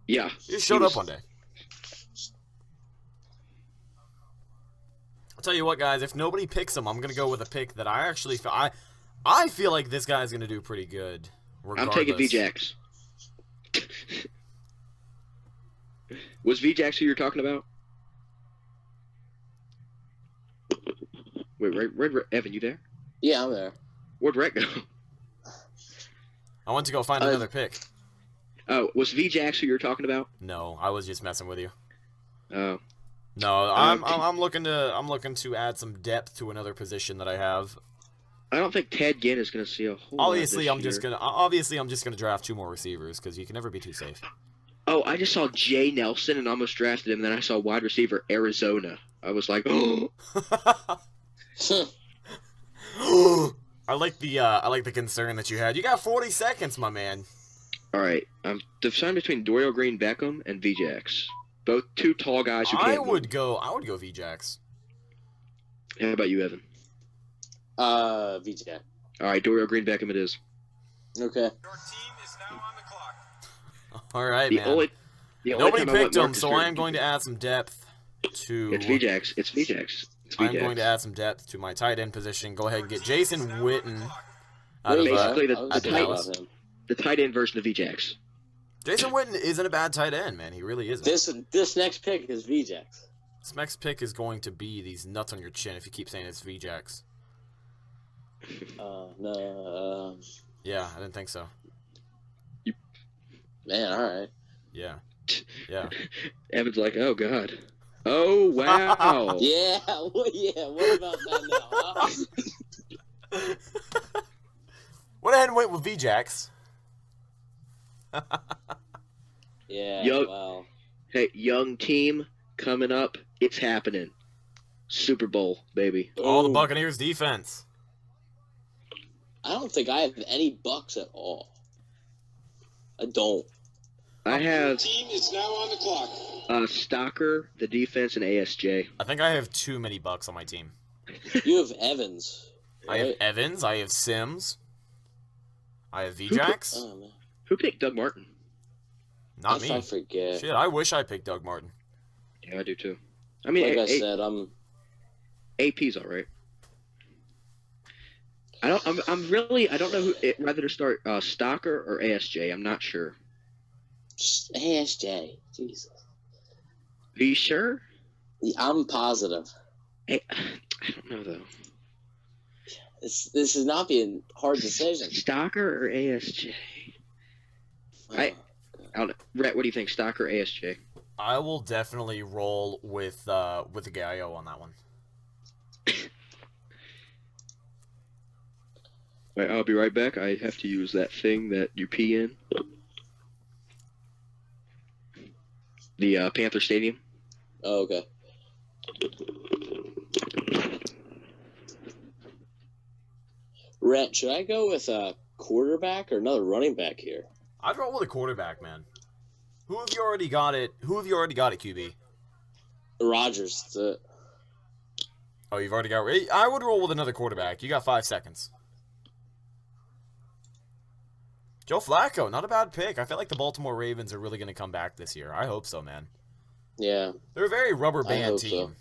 Yeah. He just showed up one day. I'll tell you what, guys. If nobody picks him, I'm going to go with a pick that I actually I feel like this guy's going to do pretty good. Regardless. I'm taking VJax. Was VJax who you're talking about? Wait, Evan, you there? Yeah, I'm there. Where'd Rhett go? I went to go find another pick. Oh, was VJax who you're talking about? No, I was just messing with you. Oh. No, I'm looking to add some depth to another position that I have. I don't think Ted Ginn is going to see a whole Obviously, lot I'm just gonna draft 2 more receivers because you can never be too safe. Oh, I just saw Jay Nelson and almost drafted him. Then I saw wide receiver Arizona. I was like, oh. I like the concern that you had. You got 40 seconds, my man. All right, I'm deciding between Dorial Green Beckham and VJax. Both 2 tall guys who can't I would go VJax. How about you, Evan? VJ. All right, Dorial Green Beckham it is. Okay. Your team is now on the clock. All right, man. Nobody picked him, so I am going to add some depth to... It's VJax. I'm going to add some depth to my tight end position. Go ahead and get Jason Witten out of basically Dallas. the tight end version of VJax. Jason Witten isn't a bad tight end, man. He really isn't. This next pick is VJax. This next pick is going to be these nuts on your chin if you keep saying it's VJax. No. Yeah, I didn't think so. Man, all right. Yeah. Yeah. Evan's like, oh, God. Oh, wow. Yeah, what about that now? Huh? Went ahead and went with VJax. Yeah, wow. Hey, young team coming up. It's happening. Super Bowl, baby. All the Buccaneers defense. I don't think I have any Bucks at all. I don't. I have Team is now on the clock. Stocker, the defense, and ASJ. I think I have too many Bucks on my team. You have Evans. I have right? Evans. I have Sims. I have VJax. Oh, man. Who picked Doug Martin? Not If me. I forget. Shit, I wish I picked Doug Martin. Yeah, I do too. I mean, Like I said, AP's all right. I don't know who whether to start Stocker or ASJ. I'm not sure. ASJ. Jesus. Are you sure? I'm positive. I don't know though. This is not being a hard decision. Stocker or ASJ? I don't know. Rhett, what do you think? Stocker or ASJ? I will definitely roll with the Gallo on that one. Right, I'll be right back. I have to use that thing that you pee in. The Panther Stadium. Oh, okay. Rhett, should I go with a quarterback or another running back here? I'd roll with a quarterback, man. Who have you already got at QB? Rodgers. That's it. Oh, you've already got. I would roll with another quarterback. You got 5 seconds. Joe Flacco, not a bad pick. I feel like the Baltimore Ravens are really going to come back this year. I hope so, man. Yeah. They're a very rubber I band hope team. so.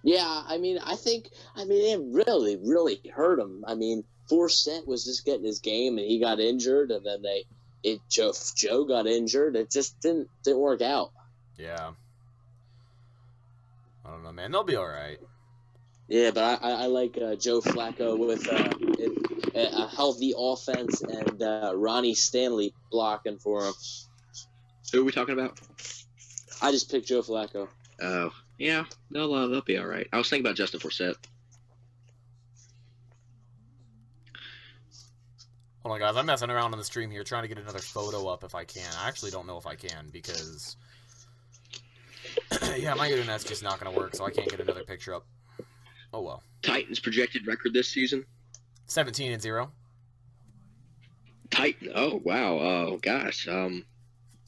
Yeah, it really, really hurt him. I mean, Forsett was just getting his game, and he got injured, and then Joe got injured. It just didn't work out. Yeah. I don't know, man. They'll be all right. Yeah, but I like Joe Flacco with a healthy offense and Ronnie Stanley blocking for him. Who are we talking about? I just picked Joe Flacco. Oh, yeah. They'll be all right. I was thinking about Justin Forsett. Hold on, guys. I'm messing around on the stream here, trying to get another photo up if I can. I actually don't know if I can because... yeah, my internet's just not going to work, so I can't get another picture up. Oh, well. Titans projected record this season? 17-0. Titan. Oh, wow. Oh, gosh. Isn't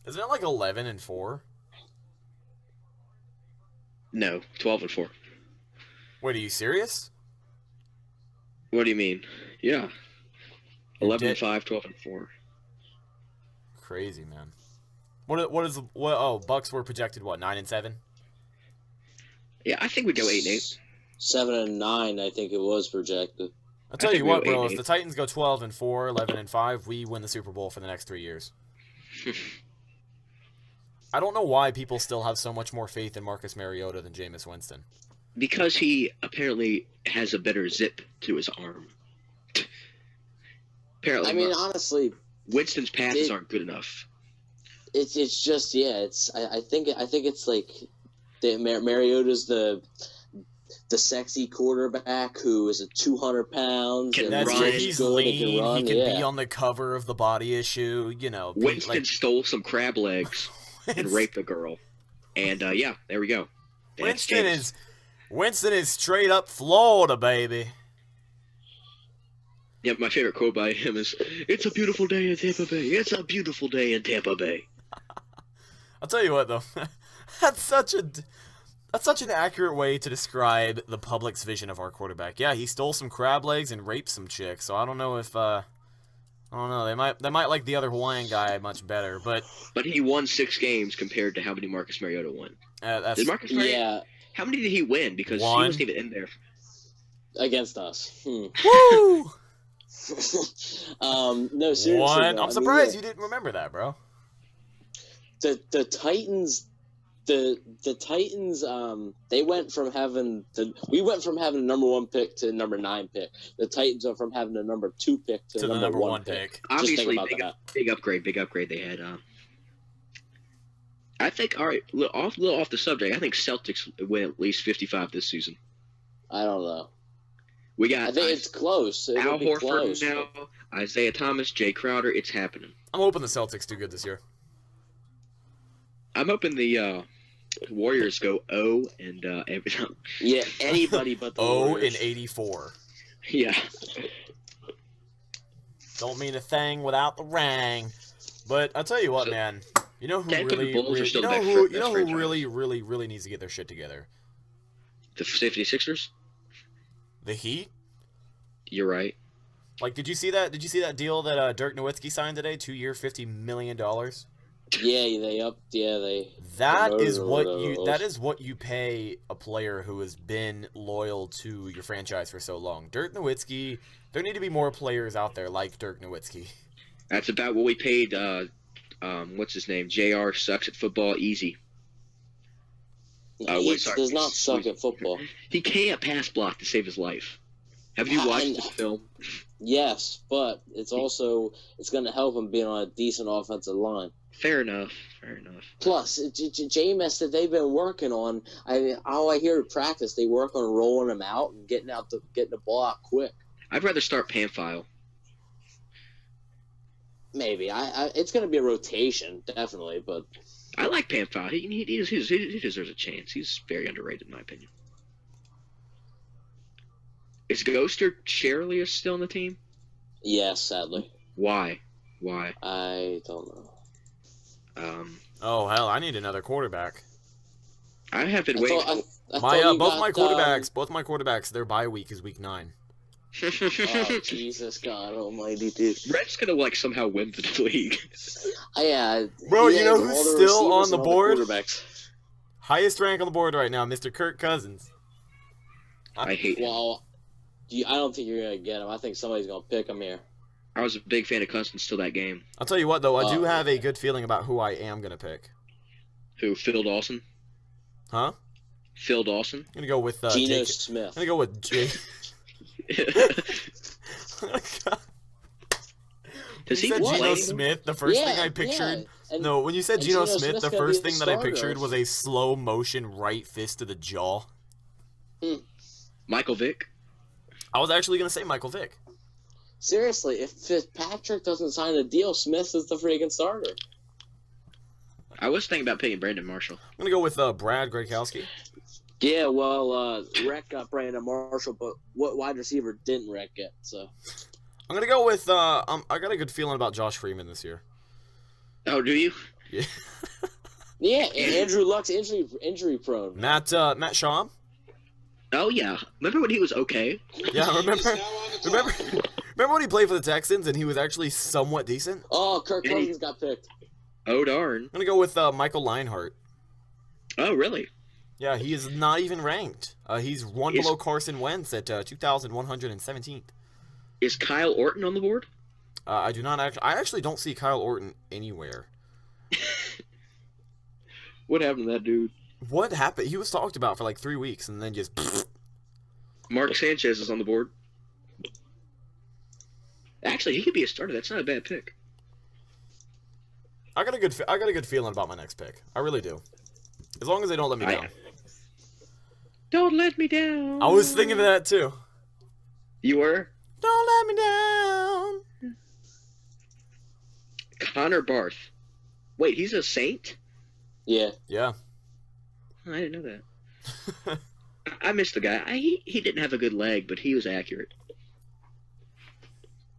it like 11-4? No, 12-4. Wait, are you serious? What do you mean? Yeah. 11-5, 12-4. Crazy, man. What? Bucks were projected what, 9-7? Yeah, I think we'd go 8-8. 7-9, I think it was projected. I'll tell you what, bro. If the Titans go 12-4, 11-5, we win the Super Bowl for the next 3 years. I don't know why people still have so much more faith in Marcus Mariota than Jameis Winston. Because he apparently has a better zip to his arm. Apparently, I mean, honestly, Winston's passes aren't good enough. It's just I think it's like Mariota's the sexy quarterback who is 200 pounds. That's and true. He's lean. Run. He can be on the cover of the Body Issue. You know, Winston stole some crab legs and raped a girl, and yeah, there we go. Winston is straight up Florida, baby. Yeah, my favorite quote by him is, "It's a beautiful day in Tampa Bay. It's a beautiful day in Tampa Bay." I'll tell you what, though, that's such an accurate way to describe the public's vision of our quarterback. Yeah, he stole some crab legs and raped some chicks. So I don't know if they might like the other Hawaiian guy much better, but he won 6 games compared to how many Marcus Mariota won. Did Marcus Mariota? Yeah. How many did he win? Because he wasn't even in there against us. Woo! No, seriously. One. I'm surprised you didn't remember that, bro. The Titans the Titans, we went from having the number 1 pick to number 9 pick. The Titans are from having the number 2 pick to the number 1 pick. Obviously, big upgrade they had. I think, all right, little off the subject, I think Celtics win at least 55 this season. I don't know. We got. I think it's close. Al Horford close. now, Isaiah Thomas, Jay Crowder. It's happening. I'm hoping the Celtics do good this year. I'm hoping the Warriors go 0 and everything. Yeah, anybody but the 0 Warriors. in 84. Yeah. Don't mean a thing without the rang. But I'll tell you what, man. You know who really needs to get their shit together? The 76ers? The Heat? You're right. Like, did you see that? Did you see that deal that Dirk Nowitzki signed today? 2 year, $50 million. Yeah, they upped. Yeah, they. That is what you pay a player who has been loyal to your franchise for so long. Dirk Nowitzki. There need to be more players out there like Dirk Nowitzki. That's about what we paid. What's his name? JR sucks at football. Easy. He does not suck at football. He can't pass block to save his life. Have you watched this film? Yes, but it's going to help him being on a decent offensive line. Fair enough. Plus, Jameis that they've been working on. All I hear at practice, they work on rolling him out and getting the ball out quick. I'd rather start Pamphile. Maybe it's going to be a rotation, definitely, but. I like Pamphile. He deserves a chance. He's very underrated, in my opinion. Is Ghost or Sherlius still on the team? Yes, sadly. Why? I don't know. Oh hell, I need another quarterback. I have been waiting. Both my quarterbacks, their bye week is week 9. Oh, Jesus God Almighty, dude! Rhett's gonna somehow win the league. Yeah, bro. You know who's still on the board? Highest rank on the board right now, Mr. Kirk Cousins. I hate him. Well, I don't think you're gonna get him. I think somebody's gonna pick him here. I was a big fan of Cousins till that game. I'll tell you what, though, I do have a good feeling about who I am gonna pick. Who? Phil Dawson? Huh? Phil Dawson? I'm gonna go with Geno Smith. I'm gonna go with Jay. Does he said play? Geno Smith, the first thing I pictured. Yeah. No, when you said Geno Smith, the first thing that I starter. pictured was a slow motion right fist to the jaw. Michael Vick? I was actually gonna say Michael Vick. Seriously, if Fitzpatrick doesn't sign a deal, Smith is the freaking starter. I was thinking about picking Brandon Marshall. I'm gonna go with Brad Gronkowski. Yeah, well, Rhett got Brandon Marshall, but what wide receiver didn't Rhett get? So I'm gonna go with I got a good feeling about Josh Freeman this year. Oh, do you? Yeah. Yeah, and Andrew Luck's injury prone. Matt Schaub. Oh yeah, remember when he was okay? Yeah, remember when he played for the Texans and he was actually somewhat decent? Oh, Kirk Cousins got picked. Oh darn. I'm gonna go with Michael Leinart. Oh really? Yeah, he is not even ranked. He's one below Carson Wentz at 2,117th. Is Kyle Orton on the board? I actually don't see Kyle Orton anywhere. What happened to that dude? What happened? He was talked about for like 3 weeks and then just. Mark Sanchez is on the board. Actually, he could be a starter. That's not a bad pick. I got a good feeling about my next pick. I really do. As long as they don't let me down. Don't let me down. I was thinking of that too. You were? Don't let me down. Connor Barth. Wait, he's a Saint? Yeah. Yeah. I didn't know that. I missed the guy. He didn't have a good leg, but he was accurate.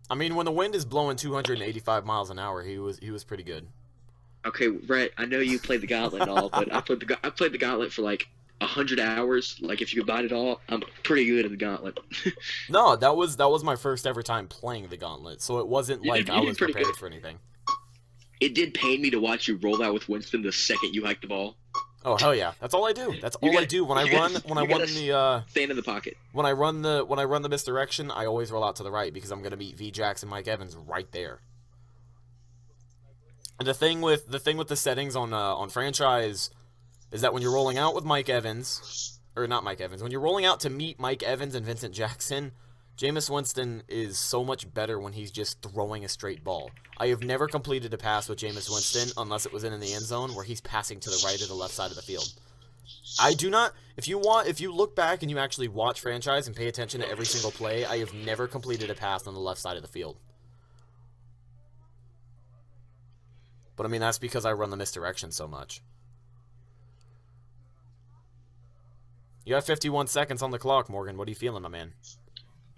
I mean, when the wind is blowing 285 miles an hour, he was pretty good. Okay, Rhett, I know you played the Gauntlet and all, but I played the Gauntlet for like 100 hours. Like, if you could buy it all, I'm pretty good at the Gauntlet. No, that was my first ever time playing the Gauntlet, so it wasn't like I was prepared for anything. It did pain me to watch you roll out with Winston the second you hiked the ball. Oh hell yeah! That's all I do. That's all I do when I run the stand in the pocket. When I run the misdirection, I always roll out to the right because I'm gonna beat V-Jax and Mike Evans right there. And the thing with the settings on franchise, is that when you're rolling out with Mike Evans, or not Mike Evans, when you're rolling out to meet Mike Evans and Vincent Jackson, Jameis Winston is so much better when he's just throwing a straight ball. I have never completed a pass with Jameis Winston unless it was in the end zone where he's passing to the right or the left side of the field. I do not, if you look back and you actually watch franchise and pay attention to every single play, I have never completed a pass on the left side of the field. But I mean, that's because I run the misdirection so much. You have 51 seconds on the clock, Morgan. What are you feeling, my man?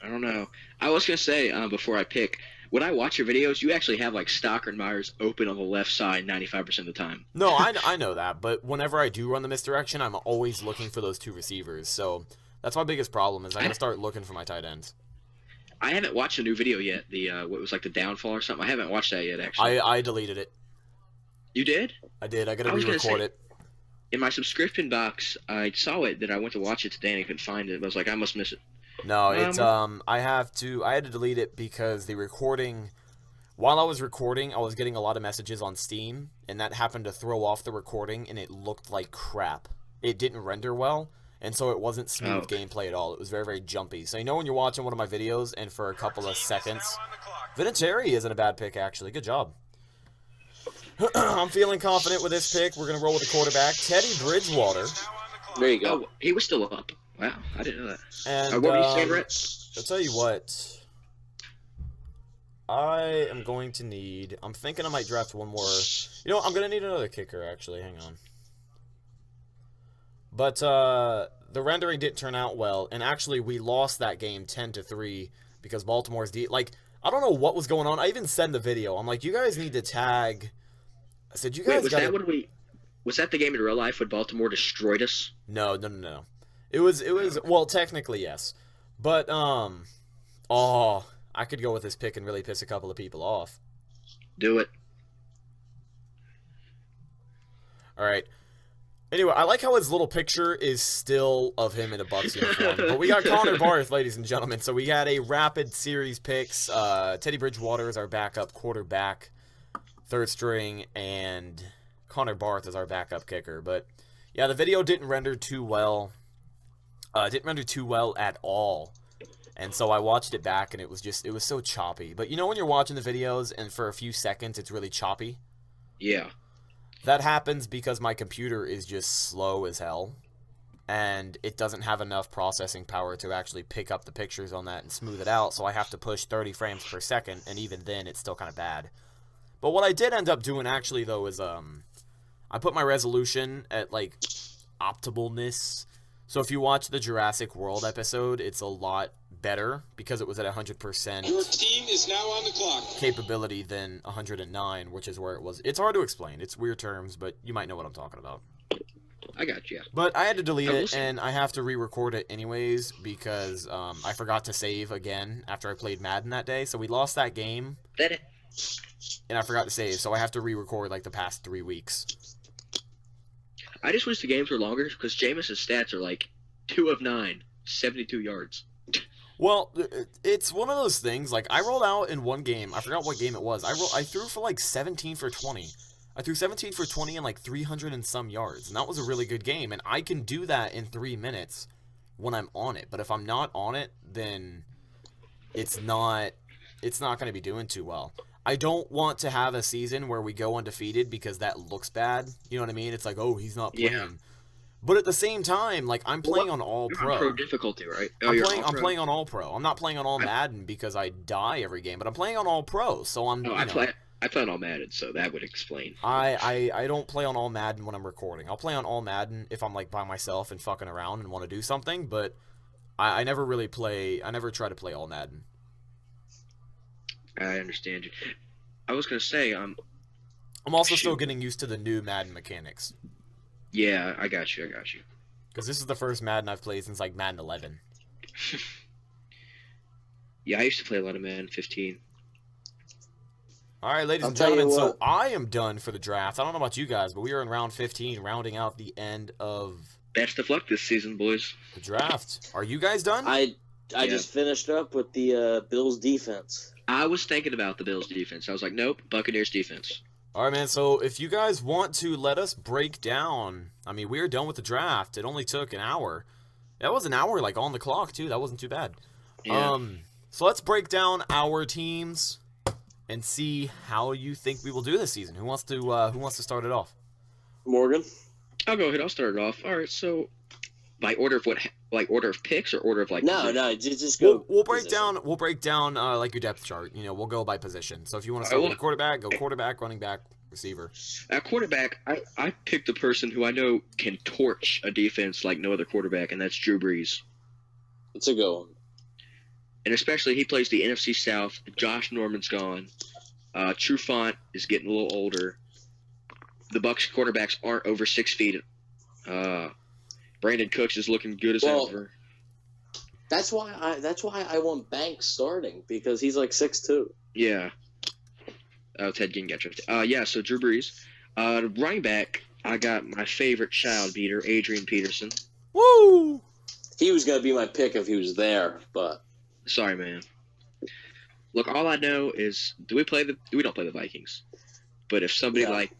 I don't know. I was going to say, before I pick, when I watch your videos, you actually have, like, Stocker and Myers open on the left side 95% of the time. No, I know that, but whenever I do run the misdirection, I'm always looking for those two receivers. So that's my biggest problem is I got to start looking for my tight ends. I haven't watched a new video yet, what was like the downfall or something. I haven't watched that yet, actually. I deleted it. You did? I did. I got to re-record it. In my subscription box, I saw it, that I went to watch it today and I couldn't find it. I was like, I must miss it. No, it's I had to delete it because the recording, while I was recording, I was getting a lot of messages on Steam, and that happened to throw off the recording, and it looked like crap. It didn't render well, and so it wasn't smooth gameplay at all. It was very, very jumpy. So you know when you're watching one of my videos, and for a couple of seconds, Vinatieri isn't a bad pick, actually. Good job. I'm feeling confident with this pick. We're going to roll with the quarterback, Teddy Bridgewater. There you go. Oh, he was still up. Wow, I didn't know that. And what were you saying, Rhett? I'll tell you what. I am going to need... I'm thinking I might draft one more... You know, I'm going to need another kicker, actually. Hang on. But the rendering didn't turn out well. And actually, we lost that game 10-3 because Baltimore's... Like, I don't know what was going on. I even said in the video, I'm like, you guys need to tag... I said, you guys got to... Was that the game in real life when Baltimore destroyed us? No. It was, well, technically, yes. But, I could go with this pick and really piss a couple of people off. Do it. All right. Anyway, I like how his little picture is still of him in a Bucs uniform. But we got Connor Barth, ladies and gentlemen. So we had a rapid series picks. Teddy Bridgewater is our backup quarterback, third string, and Connor Barth is our backup kicker. But, yeah, the video didn't render too well. Didn't render too well at all. And so I watched it back, and it was so choppy. But you know when you're watching the videos, and for a few seconds it's really choppy? Yeah. That happens because my computer is just slow as hell. And it doesn't have enough processing power to actually pick up the pictures on that and smooth it out. So I have to push 30 frames per second, and even then it's still kind of bad. But what I did end up doing, actually, though, is I put my resolution at, like, optimalness. So if you watch the Jurassic World episode, it's a lot better because it was at 100% Your team is now on the clock. capability than 109, which is where it was. It's hard to explain. It's weird terms, but you might know what I'm talking about. I got you. But I had to delete it, and I have to re-record it anyways because I forgot to save again after I played Madden that day. So we lost that game, and I forgot to save, so I have to re-record like the past 3 weeks. I just wish the games were longer because Jameis' stats are like 2 of 9, 72 yards. Well, it's one of those things. Like, I rolled out in one game. I forgot what game it was. I threw for like 17 for 20. I threw 17 for 20 and like 300 and some yards, and that was a really good game. And I can do that in 3 minutes when I'm on it. But if I'm not on it, then it's not going to be doing too well. I don't want to have a season where we go undefeated because that looks bad. You know what I mean? It's like, oh, he's not playing. Yeah. But at the same time, like, I'm playing on all pro. You're on pro difficulty, right? Oh, I'm playing on all pro. I'm not playing on all Madden because I die every game, but I'm playing on all pro. So I'm. I play on all Madden, so that would explain. I don't play on all Madden when I'm recording. I'll play on all Madden if I'm like by myself and fucking around and want to do something. But I never really play. I never try to play all Madden. I understand you. I was gonna say I'm also still getting used to the new Madden mechanics. Yeah, I got you. Because this is the first Madden I've played since like Madden 11. Yeah, I used to play a lot of Madden 15. All right, ladies and gentlemen, so I am done for the draft. I don't know about you guys, but we are in round 15, rounding out the end of best of luck this season, boys. The draft. Are you guys done? I just finished up with the Bills defense. I was thinking about the Bills defense. I was like, nope, Buccaneers defense. All right, man. So if you guys want to let us break down, I mean, we're done with the draft. It only took an hour. That was an hour, like, on the clock, too. That wasn't too bad. Yeah. So let's break down our teams and see how you think we will do this season. Who wants to start it off? Morgan? I'll go ahead. I'll start it off. All right. So, by order of what? Like order of picks or order of like? No, position? no, just go. We'll break down. We'll break down like your depth chart. You know, we'll go by position. So if you want to start with quarterback, go quarterback, running back, receiver. At quarterback, I picked the person who I know can torch a defense like no other quarterback, and that's Drew Brees. It's a good one. And especially he plays the NFC South. Josh Norman's gone. Trufant is getting a little older. The Bucs quarterbacks aren't over 6 feet. Brandon Cooks is looking good as ever. That's why I want Banks starting, because he's like 6'2". Yeah. Ted didn't get drafted. Yeah, so Drew Brees. Running back, I got my favorite child beater, Adrian Peterson. Woo! He was gonna be my pick if he was there, but sorry, man. Look, all I know is we don't play the Vikings. But if somebody like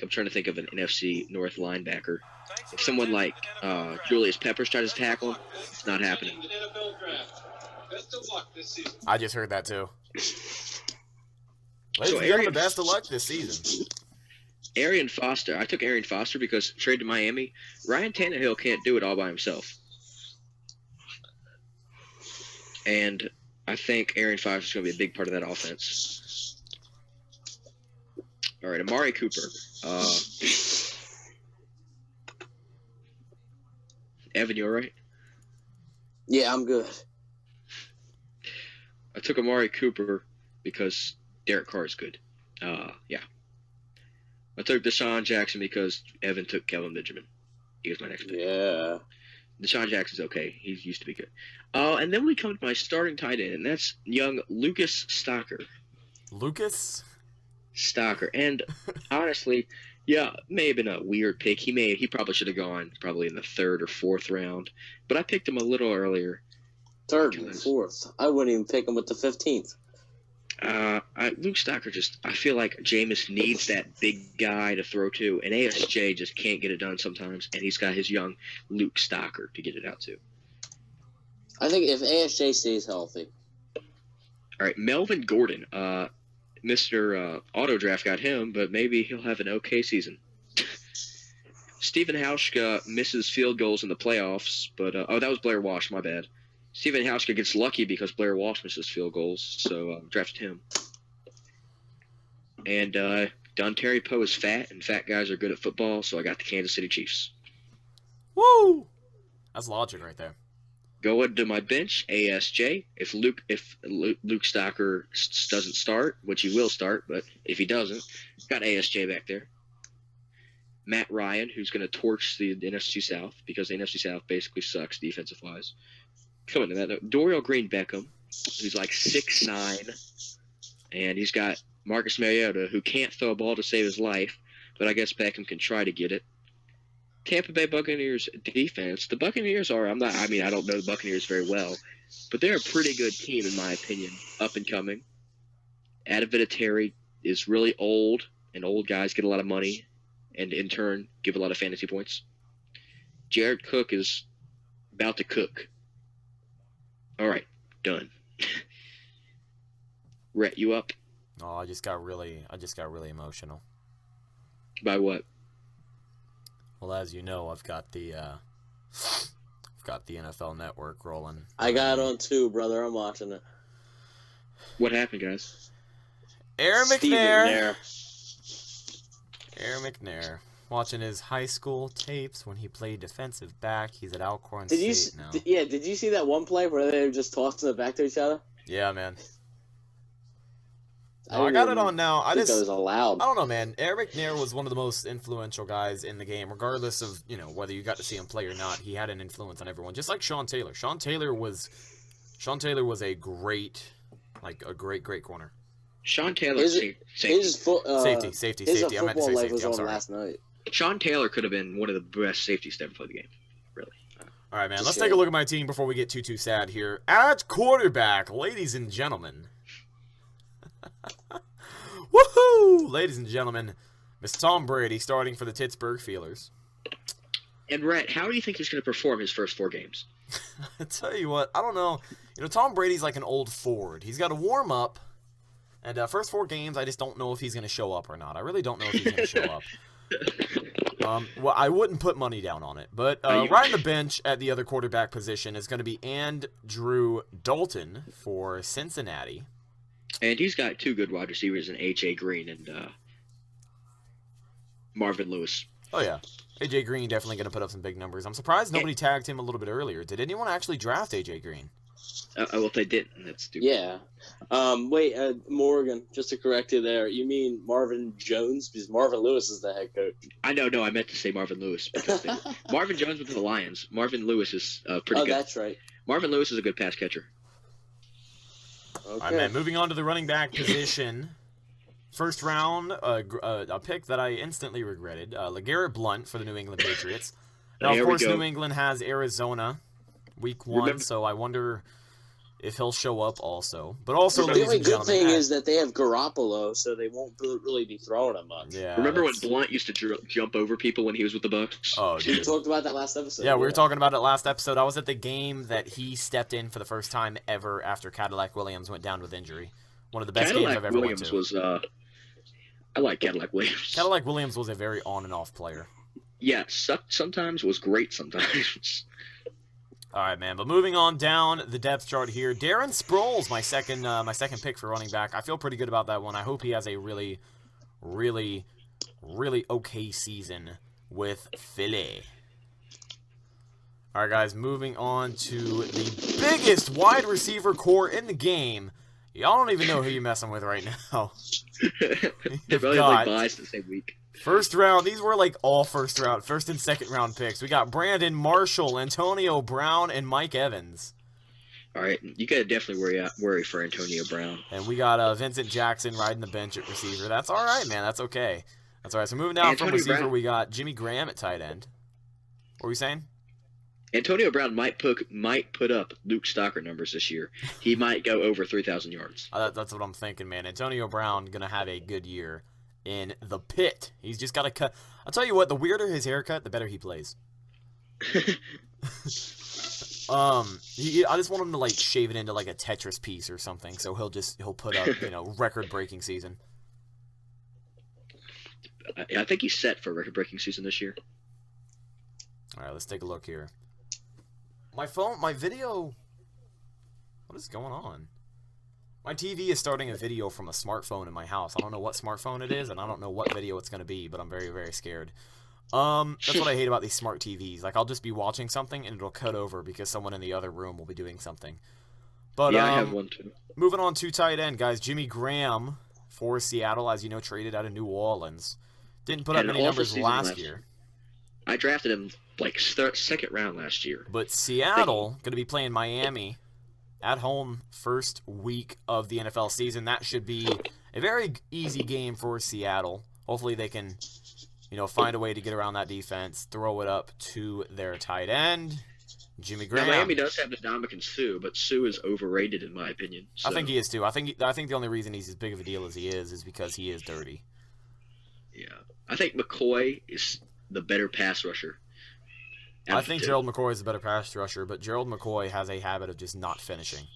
I'm trying to think of an NFC North linebacker. If someone like Julius Peppers tries to tackle him, it's not happening. I just heard that too. Ladies and gentlemen, best of luck this season. Arian Foster. I took Arian Foster because trade to Miami. Ryan Tannehill can't do it all by himself. And I think Arian Foster is going to be a big part of that offense. All right, Amari Cooper. Evan, you all right? yeah, I'm good. I took Amari Cooper because Derek Carr is good. Yeah. I took Deshaun Jackson because Evan took Kelvin Benjamin. He was my next pick. Yeah. Deshaun Jackson's okay. He used to be good. And then we come to my starting tight end, and that's young Lucas Stocker. Lucas? Stocker. And honestly, yeah, may have been a weird pick. He probably should have gone probably in the 3rd or 4th round. But I picked him a little earlier. 3rd and 4th. I wouldn't even pick him with the 15th. Luke Stocker I feel like Jameis needs that big guy to throw to, and ASJ just can't get it done sometimes, and he's got his young Luke Stocker to get it out to. I think if ASJ stays healthy. All right, Melvin Gordon. Mr. Auto Draft got him, but maybe he'll have an okay season. Stephen Hauschka misses field goals in the playoffs, but that was Blair Walsh, my bad. Stephen Hauschka gets lucky because Blair Walsh misses field goals, so drafted him. And Don Terry Poe is fat, and fat guys are good at football, so I got the Kansas City Chiefs. Woo! That's logic right there. Going to my bench, ASJ. If Luke Stocker doesn't start, which he will start, but if he doesn't, got ASJ back there. Matt Ryan, who's going to torch the NFC South because the NFC South basically sucks defensive-wise. Coming to that, Dorial Green Beckham, who's like 6'9", and he's got Marcus Mariota, who can't throw a ball to save his life, but I guess Beckham can try to get it. Tampa Bay Buccaneers defense. The Buccaneers I don't know the Buccaneers very well, but they're a pretty good team in my opinion, up and coming. Adam Vinatieri is really old, and old guys get a lot of money, and in turn give a lot of fantasy points. Jared Cook is about to cook. All right, done. Rhett, you up? Oh, I just got really emotional. By what? Well, as you know, I've got the NFL Network rolling. I got it on too, brother. I'm watching it. What happened, guys? Aaron McNair. Aaron McNair. Watching his high school tapes when he played defensive back. He's at Alcorn State now. Did you see that one play where they were just tossing it back to each other? Yeah, man. I got it on now. I think that was allowed. I don't know, man. Eric McNair was one of the most influential guys in the game, regardless of whether you got to see him play or not. He had an influence on everyone, just like Sean Taylor. Sean Taylor was a great corner. Sean Taylor safety. Safety. His I meant to say football life safety. was I'm on sorry. last night. Sean Taylor could have been one of the best safeties to ever play the game. Really. All right, man. Let's take a look at my team before we get too sad here. At quarterback, ladies and gentlemen. Woohoo! ladies and gentlemen, Mr. Tom Brady starting for the Pittsburgh Steelers. And Rhett, how do you think he's going to perform his first 4 games? I tell you what, I don't know. Tom Brady's like an old Ford. He's got to warm up. And first 4 games, I just don't know if he's going to show up or not. I really don't know if he's going to show up. Well, I wouldn't put money down on it. But riding the bench at the other quarterback position is going to be Andrew Dalton for Cincinnati. And he's got 2 good wide receivers in A.J. Green and Marvin Lewis. Oh, yeah. A.J. Green definitely going to put up some big numbers. I'm surprised nobody tagged him a little bit earlier. Did anyone actually draft A.J. Green? Well, if they didn't, that's stupid. Yeah. Wait, Morgan, just to correct you there, you mean Marvin Jones? Because Marvin Lewis is the head coach. I know, no, I meant to say Marvin Lewis. Because Marvin Jones went to the Lions. Marvin Lewis is pretty good. Oh, that's right. Marvin Lewis is a good pass catcher. Okay. All right, man, moving on to the running back position. First round, a pick that I instantly regretted. LeGarrette Blount for the New England Patriots. Now, of course, New England has Arizona week 1, so I wonder if he'll show up also. But also, the only good thing is that they have Garoppolo, so they won't really be throwing him much. Yeah, remember when Blount used to jump over people when he was with the Bucs? Oh, dude. We talked about that last episode. Yeah, we were talking about it last episode. I was at the game that he stepped in for the first time ever after Cadillac Williams went down with injury. One of the best games I've ever went to. I like Cadillac Williams. Cadillac Williams was a very on and off player. Yeah, sucked sometimes, was great sometimes. All right, man. But moving on down the depth chart here, Darren Sproles, my second pick for running back. I feel pretty good about that one. I hope he has a really, really, really okay season with Philly. All right, guys. Moving on to the biggest wide receiver core in the game. Y'all don't even know who you're messing with right now. They're probably like buys the same week. First round, these were like all first and second round picks. We got Brandon Marshall, Antonio Brown, and Mike Evans. All right, you gotta definitely worry for Antonio Brown. And we got Vincent Jackson riding the bench at receiver. That's all right, man. That's okay. That's all right. So moving down from receiver, we got Jimmy Graham at tight end. What were we saying? Antonio Brown might put up Luke Stocker numbers this year. He might go over 3,000 yards. That's what I'm thinking, man. Antonio Brown gonna have a good year in the pit. He's just got to cut. I'll tell you what, the weirder his haircut, the better he plays. I just want him to like shave it into like a Tetris piece or something, so he'll put up, record-breaking season. I think he's set for a record-breaking season this year. All right, let's take a look here. My video, what is going on? My TV is starting a video from a smartphone in my house. I don't know what smartphone it is, and I don't know what video it's going to be, but I'm very, very scared. That's what I hate about these smart TVs. Like, I'll just be watching something, and it'll cut over because someone in the other room will be doing something. But, yeah, I have one too. Moving on to tight end, guys. Jimmy Graham for Seattle, as you know, traded out of New Orleans. Didn't put up any numbers last year. I drafted him, like, second round last year. But Seattle going to be playing Miami at home first week of the NFL season. That should be a very easy game for Seattle. Hopefully they can, find a way to get around that defense, throw it up to their tight end, Jimmy Graham. Now, Miami does have Ndamukong Suh, but Suh is overrated in my opinion. So. I think he is too. I think the only reason he's as big of a deal as he is because he is dirty. Yeah. I think McCoy is the better pass rusher. I think Gerald McCoy is the better pass rusher, but Gerald McCoy has a habit of just not finishing.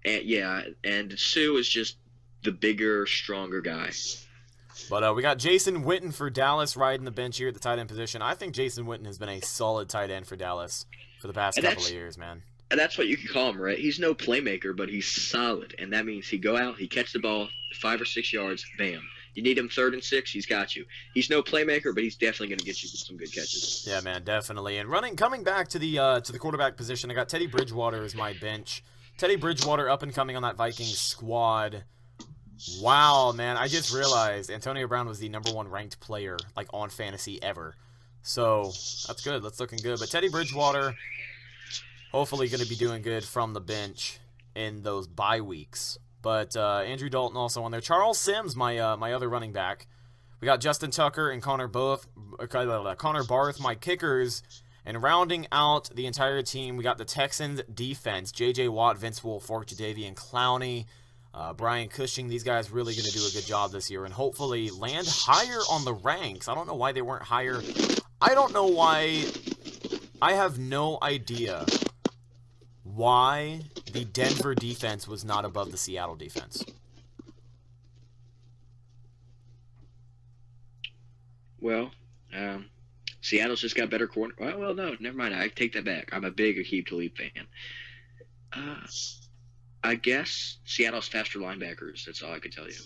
And Suh is just the bigger, stronger guy. But we got Jason Witten for Dallas riding the bench here at the tight end position. I think Jason Witten has been a solid tight end for Dallas for the past couple of years, man. And that's what you can call him, right? He's no playmaker, but he's solid. And that means he go out, he catch the ball 5 or 6 yards, bam. You need him 3rd and 6, he's got you. He's no playmaker, but he's definitely going to get you some good catches. Yeah, man, definitely. And coming back to the quarterback position, I got Teddy Bridgewater as my bench. Teddy Bridgewater up and coming on that Vikings squad. Wow, man, I just realized Antonio Brown was the #1 ranked player on fantasy ever. So that's good. That's looking good. But Teddy Bridgewater, hopefully going to be doing good from the bench in those bye weeks. But Andrew Dalton also on there. Charles Sims, my other running back. We got Justin Tucker and Connor Barth, my kickers. And rounding out the entire team, we got the Texans defense. J.J. Watt, Vince Wilfork, Jadeveon Clowney, Brian Cushing, these guys really going to do a good job this year and hopefully land higher on the ranks. I don't know why they weren't higher. I don't know why. I have no idea why the Denver defense was not above the Seattle defense. Well, Seattle's just got better corner. Well, no, never mind. I take that back. I'm a big Aqib Talib fan. I guess Seattle's faster linebackers. That's all I can tell you.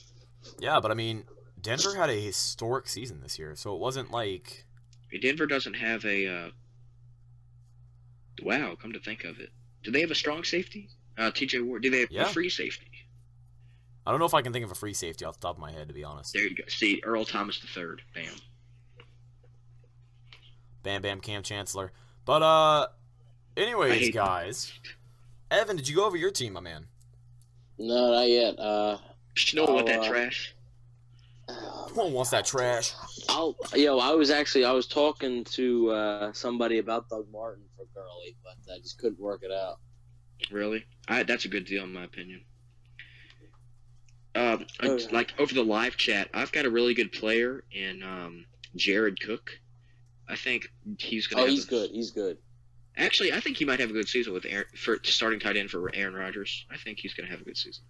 Yeah, but I mean, Denver had a historic season this year, so it wasn't like... Denver doesn't have a... Wow, come to think of it. Do they have a strong safety? T.J. Ward. Do they have a free safety? I don't know if I can think of a free safety off the top of my head, to be honest. There you go. See, Earl Thomas III. Bam. Bam, bam, Cam Chancellor. But, anyways, guys. Evan, did you go over your team, my man? No, not yet. No one want that trash. No one wants that trash. I was talking to somebody about Doug Martin for Gurley, but I just couldn't work it out. Really? That's a good deal in my opinion. Like over the live chat, I've got a really good player in Jared Cook. I think he's going to he's good. He's good. Actually, I think he might have a good season with for starting tight end for Aaron Rodgers. I think he's going to have a good season.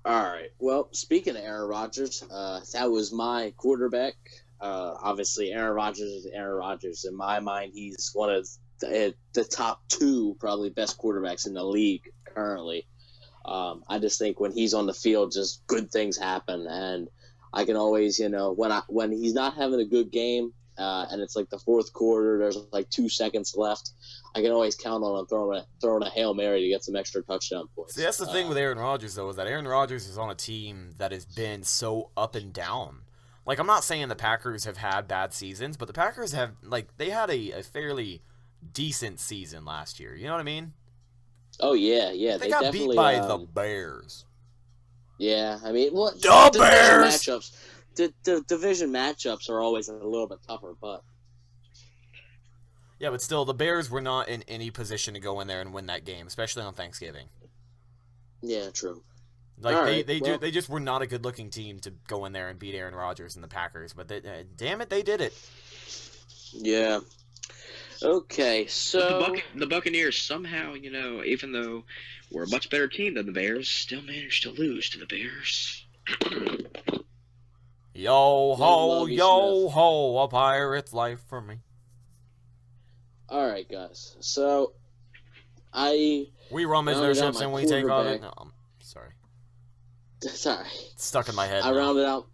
All right. Well, speaking of Aaron Rodgers, that was my quarterback. Obviously, Aaron Rodgers is Aaron Rodgers. In my mind, he's one of the top two probably best quarterbacks in the league currently. I just think when he's on the field, just good things happen, and I can always, when he's not having a good game, and it's like the fourth quarter, there's like 2 seconds left, I can always count on him throwing a Hail Mary to get some extra touchdown points. See, that's the thing with Aaron Rodgers, though, is that Aaron Rodgers is on a team that has been so up and down. Like, I'm not saying the Packers have had bad seasons, but the Packers have, they had a fairly decent season last year. You know what I mean? Oh, yeah. They got beat by the Bears. Yeah, I mean, the Bears! Matchups. The division matchups are always a little bit tougher, but... Yeah, but still, the Bears were not in any position to go in there and win that game, especially on Thanksgiving. Yeah, true. They just were not a good-looking team to go in there and beat Aaron Rodgers and the Packers, but damn it, they did it. Yeah. Okay, so... The Buccaneers somehow, even though we're a much better team than the Bears, still managed to lose to the Bears. Yo ho, a pirate's life for me. All right, guys. So, we rummage their ships and we take all it. No, I'm sorry. Sorry. It's stuck in my head. I rounded out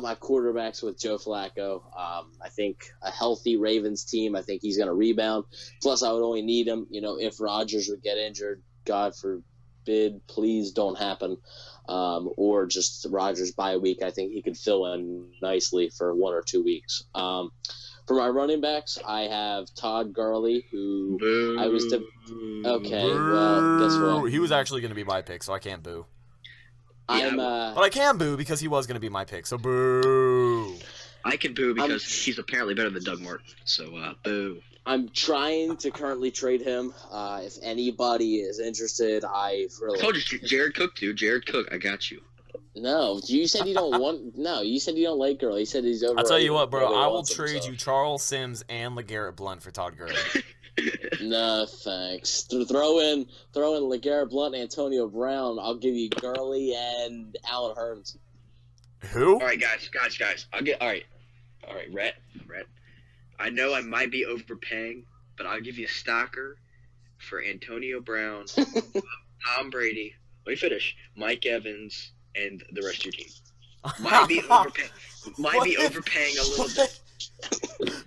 my quarterbacks with Joe Flacco. I think a healthy Ravens team. I think he's going to rebound. Plus, I would only need him. If Rodgers would get injured, God forbid, please don't happen. Or just Rodgers bye week. I think he could fill in nicely for 1 or 2 weeks. For my running backs, I have Todd Gurley, who boo. Okay, well, guess what? He was actually going to be my pick, so I can't boo. But I can boo because he was going to be my pick, so boo. I can boo because he's apparently better than Doug Martin, so boo. I'm trying to currently trade him. If anybody is interested, I told you, Jared Cook, dude. Jared Cook, I got you. No, you said you don't want. No, you said you don't like Gurley. You said he's over. I'll tell you what, bro. I will trade you Charles Sims and LeGarrette Blount for Todd Gurley. No, thanks. Throw in LeGarrette Blount and Antonio Brown. I'll give you Gurley and Allen Hurns. Who? All right, guys. All right, Rhett. I know I might be overpaying, but I'll give you a stalker for Antonio Brown, Tom Brady. Let me finish. Mike Evans. And the rest of your team might be overpaying a little bit.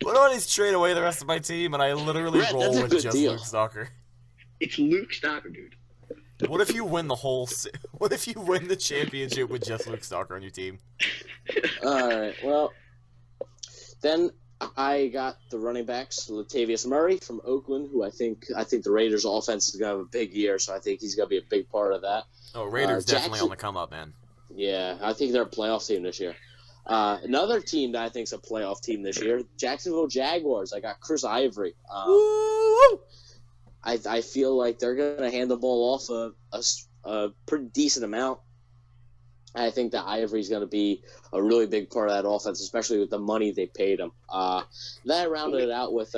What do I just trade away the rest of my team and I literally roll with just deal. Luke Stalker? It's Luke Stalker, dude. What if you win What if you win the championship with just Luke Stalker on your team? All right. Well, then I got the running backs, Latavius Murray from Oakland, who I think the Raiders' offense is gonna have a big year, so I think he's gonna be a big part of that. Oh, Raiders definitely on the come up, man. Yeah, I think they're a playoff team this year. Another team that I think is a playoff team this year, Jacksonville Jaguars. I got Chris Ivory. I feel like they're going to hand the ball off a a pretty decent amount. I think that Ivory's going to be a really big part of that offense, especially with the money they paid him. Then I rounded it out with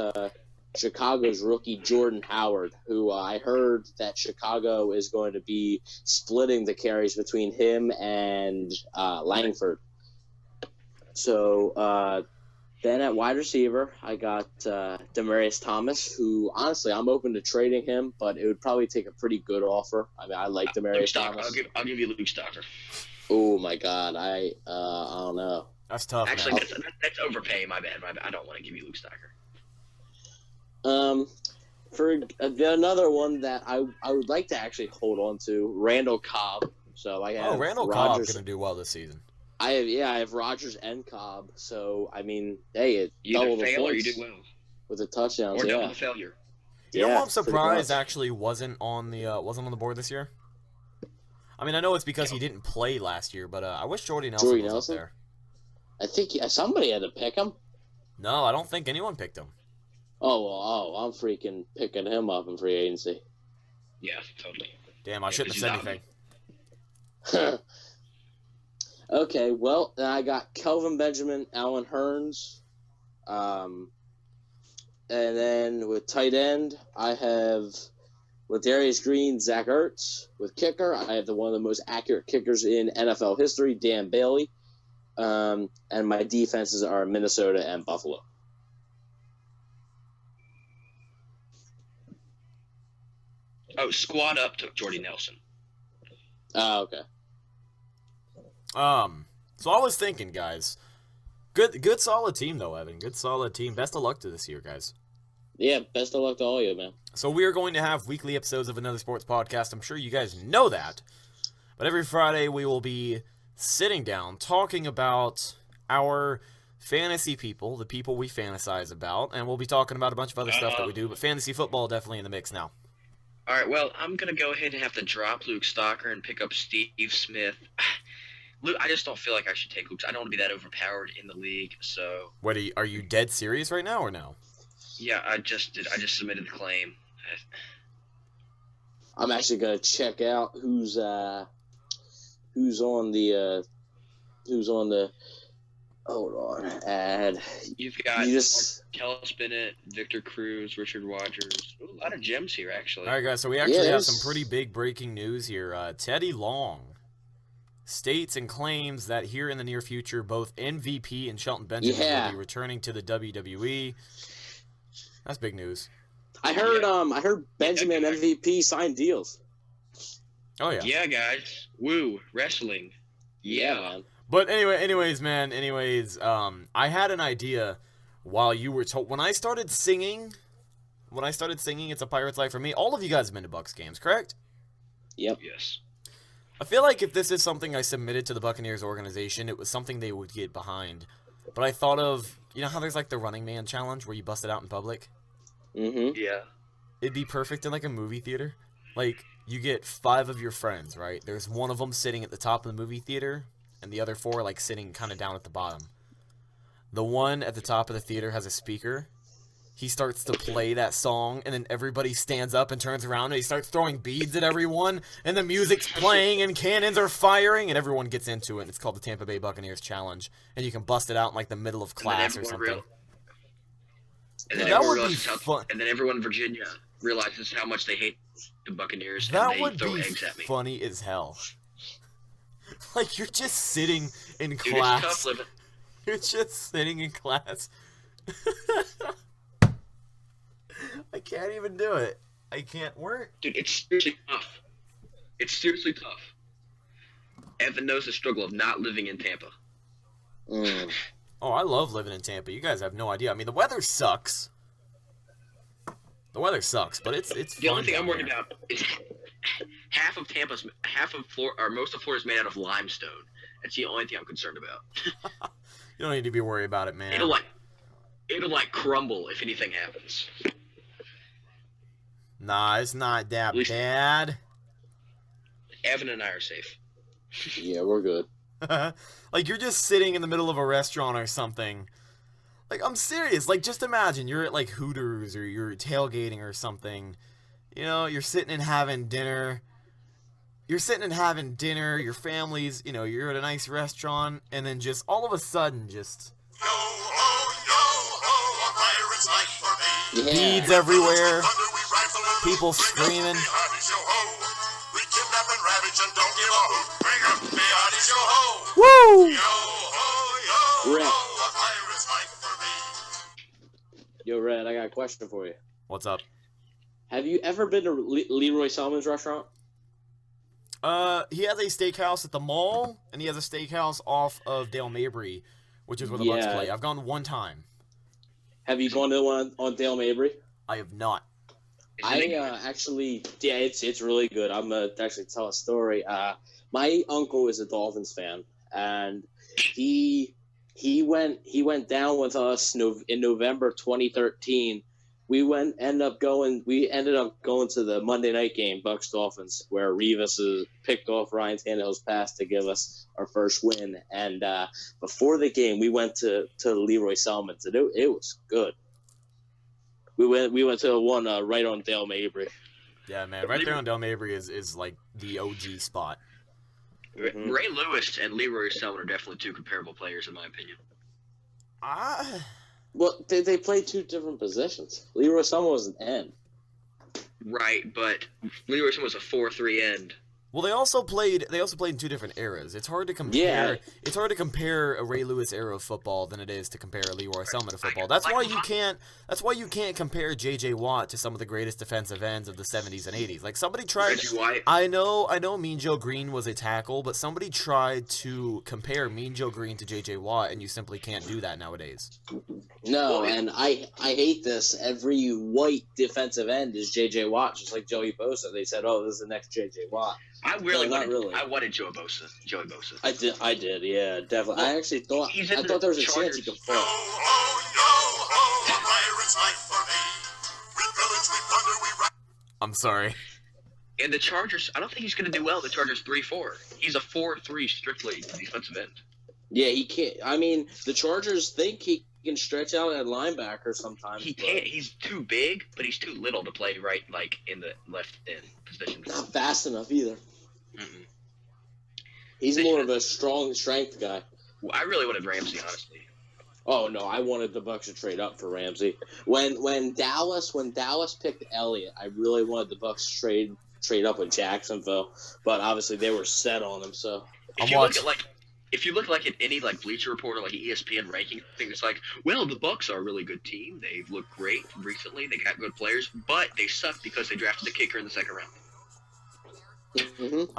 Chicago's rookie Jordan Howard, who I heard that Chicago is going to be splitting the carries between him and Langford. So then at wide receiver, I got Demaryius Thomas, who honestly I'm open to trading him, but it would probably take a pretty good offer. I mean, I like Demaryius Thomas. I'll give you Luke Stocker. Oh my God, I don't know. That's tough. Actually, man. that's overpaying. My bad. I don't want to give you Luke Stocker. For another one that I would like to actually hold on to, Randall Cobb. So I have Randall Cobb's gonna do well this season. I have Rodgers and Cobb. So I mean, hey, You double either the fail or points you do well, with the touchdowns. or double Yeah. the failure. You know what I'm pretty surprised much. actually wasn't on the board this year? I mean, I know it's because he didn't play last year, but I wish Jordy Nelson Jordy was Nelson? up there. I think somebody had to pick him. No, I don't think anyone picked him. I'm freaking picking him up in free agency. Yeah, totally. Damn, I Yeah, shouldn't have said 'cause anything. Okay, well, then I got Kelvin Benjamin, Alan Hearns. And then with tight end, I have with Darius Green, Zach Ertz. With kicker, I have one of the most accurate kickers in NFL history, Dan Bailey. And my defenses are Minnesota and Buffalo. Oh, squad up took Jordy Nelson. Oh, okay. So I was thinking, guys, good solid team though, Evan. Good solid team. Best of luck to this year, guys. Yeah, best of luck to all of you, man. So we are going to have weekly episodes of Another Sports Podcast. I'm sure you guys know that. But every Friday we will be sitting down talking about our fantasy people, the people we fantasize about, and we'll be talking about a bunch of other stuff that we do, but fantasy football definitely in the mix now. All right, well, I'm going to go ahead and have to drop Luke Stocker and pick up Steve Smith. Luke, I just don't feel like I should take Luke. I don't want to be that overpowered in the league, so... Wait, are you dead serious right now or no? Yeah, I just submitted the claim. I'm actually gonna check out who's on the hold on ad. You've got You just Kellis Bennett, Victor Cruz, Richard Rogers. Ooh, a lot of gems here, actually. All right, guys, so we actually have there's- some pretty big breaking news here. Teddy Long states and claims that here in the near future, both MVP and Shelton Benjamin will be returning to the WWE. That's big news. I heard Benjamin MVP signed deals. Oh yeah. Yeah, guys. Woo, wrestling. Yeah. Man. But anyways, I had an idea while you were told when I started singing, It's a Pirate's Life for Me. All of you guys have been to Bucs games, correct? Yep. Yes. I feel like if this is something I submitted to the Buccaneers organization, it was something they would get behind. But I thought of, you know how there's like the Running Man challenge where you bust it out in public? Mm-hmm. Yeah. It'd be perfect in like a movie theater. Like, you get 5 of your friends, right? There's one of them sitting at the top of the movie theater, and the other 4 like sitting kind of down at the bottom. The one at the top of the theater has a speaker. He starts to play that song, and then everybody stands up and turns around, and he starts throwing beads at everyone, and the music's playing, and cannons are firing, and everyone gets into it. It's called the Tampa Bay Buccaneers Challenge, and you can bust it out in like the middle of class or something. That would be fun. And then everyone in Virginia realizes how much they hate the Buccaneers, That and they would throw be eggs at me. funny as hell. Like, you're just sitting in Dude, class. it's tough living. You're just sitting in class. I can't even do it. I can't work. Dude, it's seriously tough. It's seriously tough. Evan knows the struggle of not living in Tampa. Mm. Oh, I love living in Tampa. You guys have no idea. I mean, the weather sucks. The weather sucks, but it's The only fun thing I'm down worried there. about is most of Florida is made out of limestone. That's the only thing I'm concerned about. You don't need to be worried about it, man. It'll like crumble if anything happens. Nah, it's not that At least- bad. Evan and I are safe. Yeah, we're good. Like, you're just sitting in the middle of a restaurant or something. Like, I'm serious. Like, just imagine you're at, like, Hooters or you're tailgating or something. You know, you're sitting and having dinner. you're sitting and having dinner, your family's, you're at a nice restaurant, and then just all of a sudden, just beads everywhere, people screaming. Woo! Rhett. Yo, Rhett, I got a question for you. What's up? Have you ever been to Leroy Selman's restaurant? He has a steakhouse at the mall, and he has a steakhouse off of Dale Mabry, which is where the Bucs play. I've gone one time. Have you gone to the one on Dale Mabry? I have not. Actually, yeah, it's really good. I'm gonna actually tell a story. My uncle is a Dolphins fan, and he went down with us in November 2013. We ended up going to the Monday night game, Bucs Dolphins, where Revis picked off Ryan Tannehill's pass to give us our first win. And before the game, we went to Leroy Selman's, and it was good. We went to the one right on Dale Mabry. Yeah, man, right there on Dale Mabry is like the OG spot. Mm-hmm. Ray Lewis and Leroy Selman are definitely two comparable players, in my opinion. Well, they played two different positions. Leroy Selman was an end. Right, but Leroy Selman was a 4-3 end. Well, they also played in two different eras. It's hard to compare. Yeah. It's hard to compare a Ray Lewis era of football than it is to compare a Leroy Selman to football. That's why you can't compare J.J. Watt to some of the greatest defensive ends of the 70s and 80s. Like somebody tried. I know Mean Joe Green was a tackle, but somebody tried to compare Mean Joe Green to J.J. Watt, and you simply can't do that nowadays. No, and I hate this. Every white defensive end is J.J. Watt, just like Joey Bosa. They said, "Oh, this is the next J.J. Watt." I wanted Joey Bosa. I did, yeah, definitely. Well, I actually thought there was a chance he could fall. I'm sorry. And the Chargers, I don't think he's going to do well. The Chargers 3-4. He's a 4-3 strictly defensive end. Yeah, he can't. I mean, the Chargers think he can stretch out at linebacker sometimes. He can't. He's too big, but he's too little to play right, like in the left end position. Not fast enough either. Mm-mm. He's more of a strength guy. Well, I really wanted Ramsey, honestly. Oh no, I wanted the Bucs to trade up for Ramsey. When Dallas picked Elliott, I really wanted the Bucs to trade up with Jacksonville, but obviously they were set on him. So if you look at any like Bleacher Report or like ESPN ranking thing, it's like, well, the Bucs are a really good team. They've looked great recently. They got good players, but they suck because they drafted the kicker in the second round. Mm-hmm.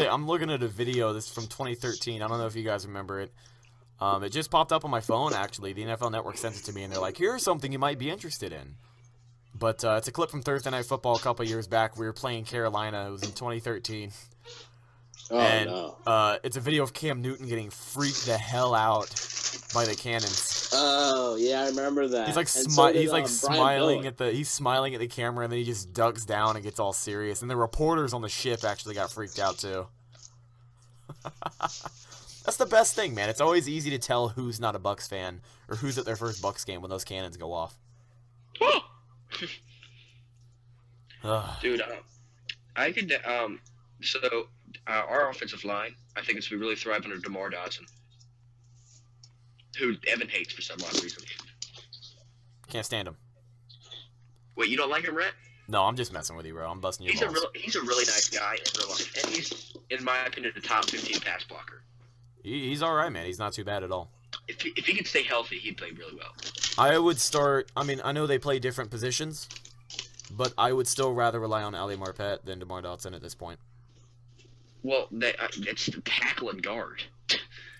I'm looking at a video. This is from 2013. I don't know if you guys remember it. It just popped up on my phone, actually. The NFL Network sent it to me, and they're like, here's something you might be interested in. But it's a clip from Thursday Night Football a couple years back. We were playing Carolina. It was in 2013. It's a video of Cam Newton getting freaked the hell out by the Cannons. Oh yeah, I remember that. He's like smiling at the camera, and then he just ducks down and gets all serious. And the reporters on the ship actually got freaked out too. That's the best thing, man. It's always easy to tell who's not a Bucs fan or who's at their first Bucs game when those cannons go off. Dude, I could our offensive line, I think it's really thrive under DeMar Dodson, who Evan hates for some odd reason. Can't stand him. Wait, you don't like him, Rhett? No, I'm just messing with you, bro. I'm busting your balls. He's a really nice guy in real life, and he's, in my opinion, the top 15 pass blocker. He's all right, man. He's not too bad at all. If he could stay healthy, he'd play really well. I would start. I mean, I know they play different positions, but I would still rather rely on Ali Marpet than DeMar Dodson at this point. Well, it's the tackle and guard.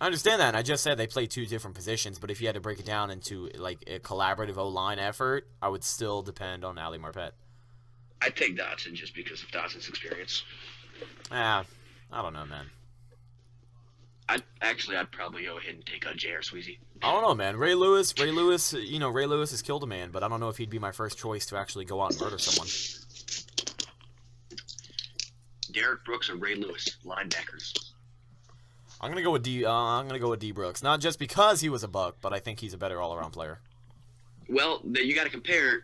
I understand that, and I just said they play two different positions, but if you had to break it down into like a collaborative O-line effort, I would still depend on Ali Marpet. I'd take Dodson just because of Dodson's experience. I don't know, man. I'd probably go ahead and take J.R. Sweezy. I don't know, man. Ray Lewis, Ray Lewis has killed a man, but I don't know if he'd be my first choice to actually go out and murder someone. Derek Brooks or Ray Lewis, linebackers. I'm gonna go with D Brooks, not just because he was a Buck, but I think he's a better all-around player. Well, you got to compare.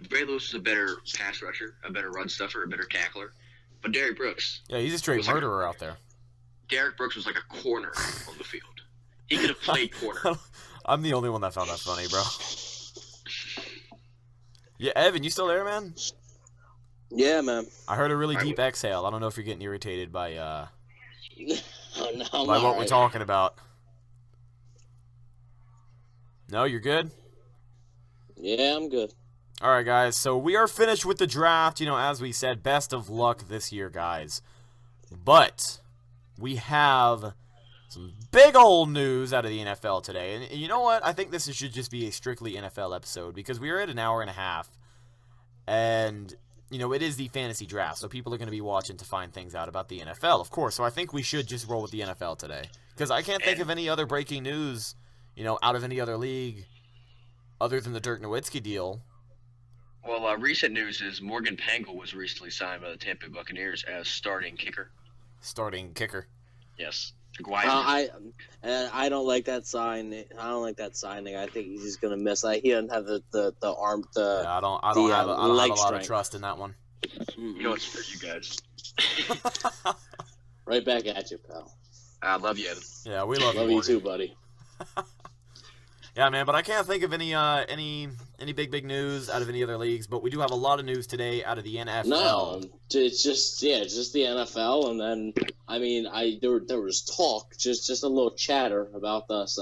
Ray Lewis is a better pass rusher, a better run stuffer, a better tackler. But Derek Brooks. Yeah, he's a straight murderer out there. Derek Brooks was like a corner on the field. He could have played corner. I'm the only one that found that funny, bro. Yeah, Evan, you still there, man? Yeah, man. I heard a really deep exhale. I don't know if you're getting irritated by Oh, no, by what we're talking about. No, you're good? Yeah, I'm good. All right, guys. So we are finished with the draft. You know, as we said, best of luck this year, guys. But we have some big old news out of the NFL today. And you know what? I think this should just be a strictly NFL episode because we are at an hour and a half. And, you know, it is the fantasy draft. So people are going to be watching to find things out about the NFL, of course. So I think we should just roll with the NFL today. Because I can't think of any other breaking news, you know, out of any other league other than the Dirk Nowitzki deal. Well, recent news is Morgan Pangol was recently signed by the Tampa Bay Buccaneers as starting kicker. Starting kicker. Yes. I don't like that sign. I don't like that signing. I think he's just gonna miss. He doesn't have the arm. Yeah, I don't have a lot of trust in that one. You know, it's for you guys. Right back at you, pal. I love you, Evan. Yeah, we love you. Love you too, buddy. Yeah, man, but I can't think of any big news out of any other leagues. But we do have a lot of news today out of the NFL. No, it's just the NFL, and then I mean, there was talk, just a little chatter about us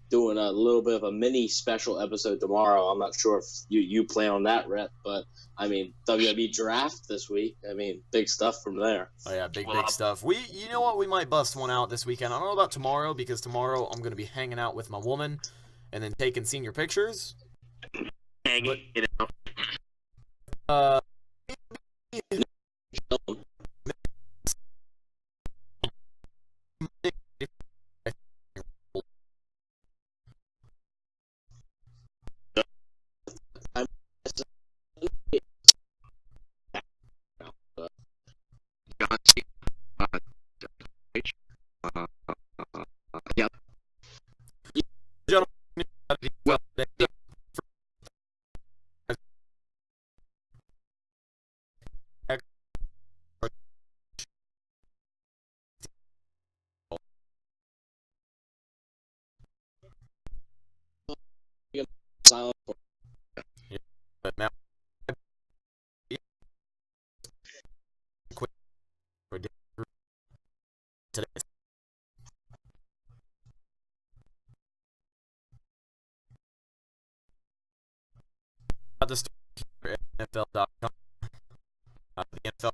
doing a little bit of a mini special episode tomorrow. I'm not sure if you plan on that, Rhett, but I mean, WWE draft this week. I mean, big stuff from there. Oh yeah, big stuff. You know what? We might bust one out this weekend. I don't know about tomorrow because tomorrow I'm gonna be hanging out with my woman. And then taking senior pictures. Hanging it out. Yep. Well, Silent. But now, today. The story here at NFL.com. The NFL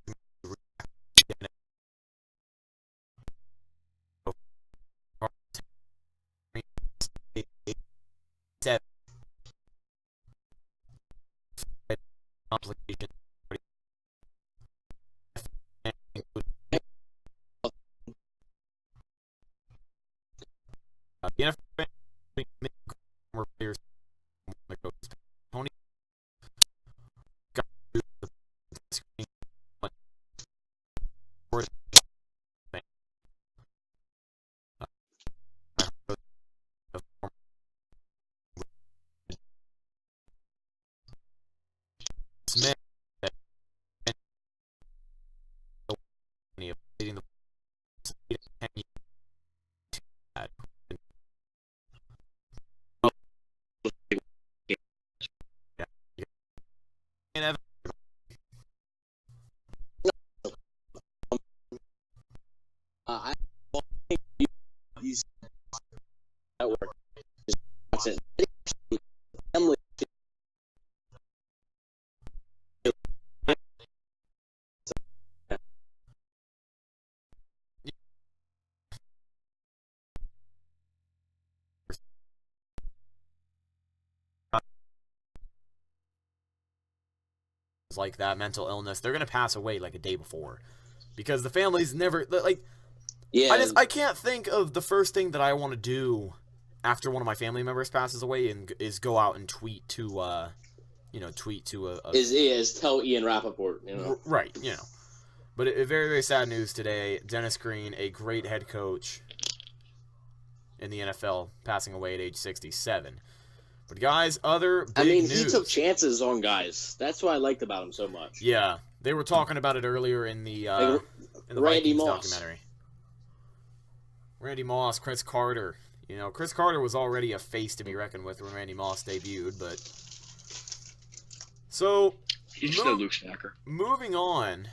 complication. The NFL players Tony got the screen. Smith leading the I think these network is family. like that mental illness, they're gonna pass away like a day before, because the families never like. Yeah, I can't think of the first thing that I want to do after one of my family members passes away and is go out and tweet to a is tell Ian Rappaport, you know. Right, you know. But very, very sad news today. Dennis Green, a great head coach in the NFL, passing away at age 67. But guys, other big news. He took chances on guys. That's what I liked about him so much. Yeah, They were talking about it earlier in the Randy Vikings Moss documentary. Randy Moss, Chris Carter. You know, Chris Carter was already a face to be reckoned with when Randy Moss debuted, but so He's just no Luke Snacker. Moving on,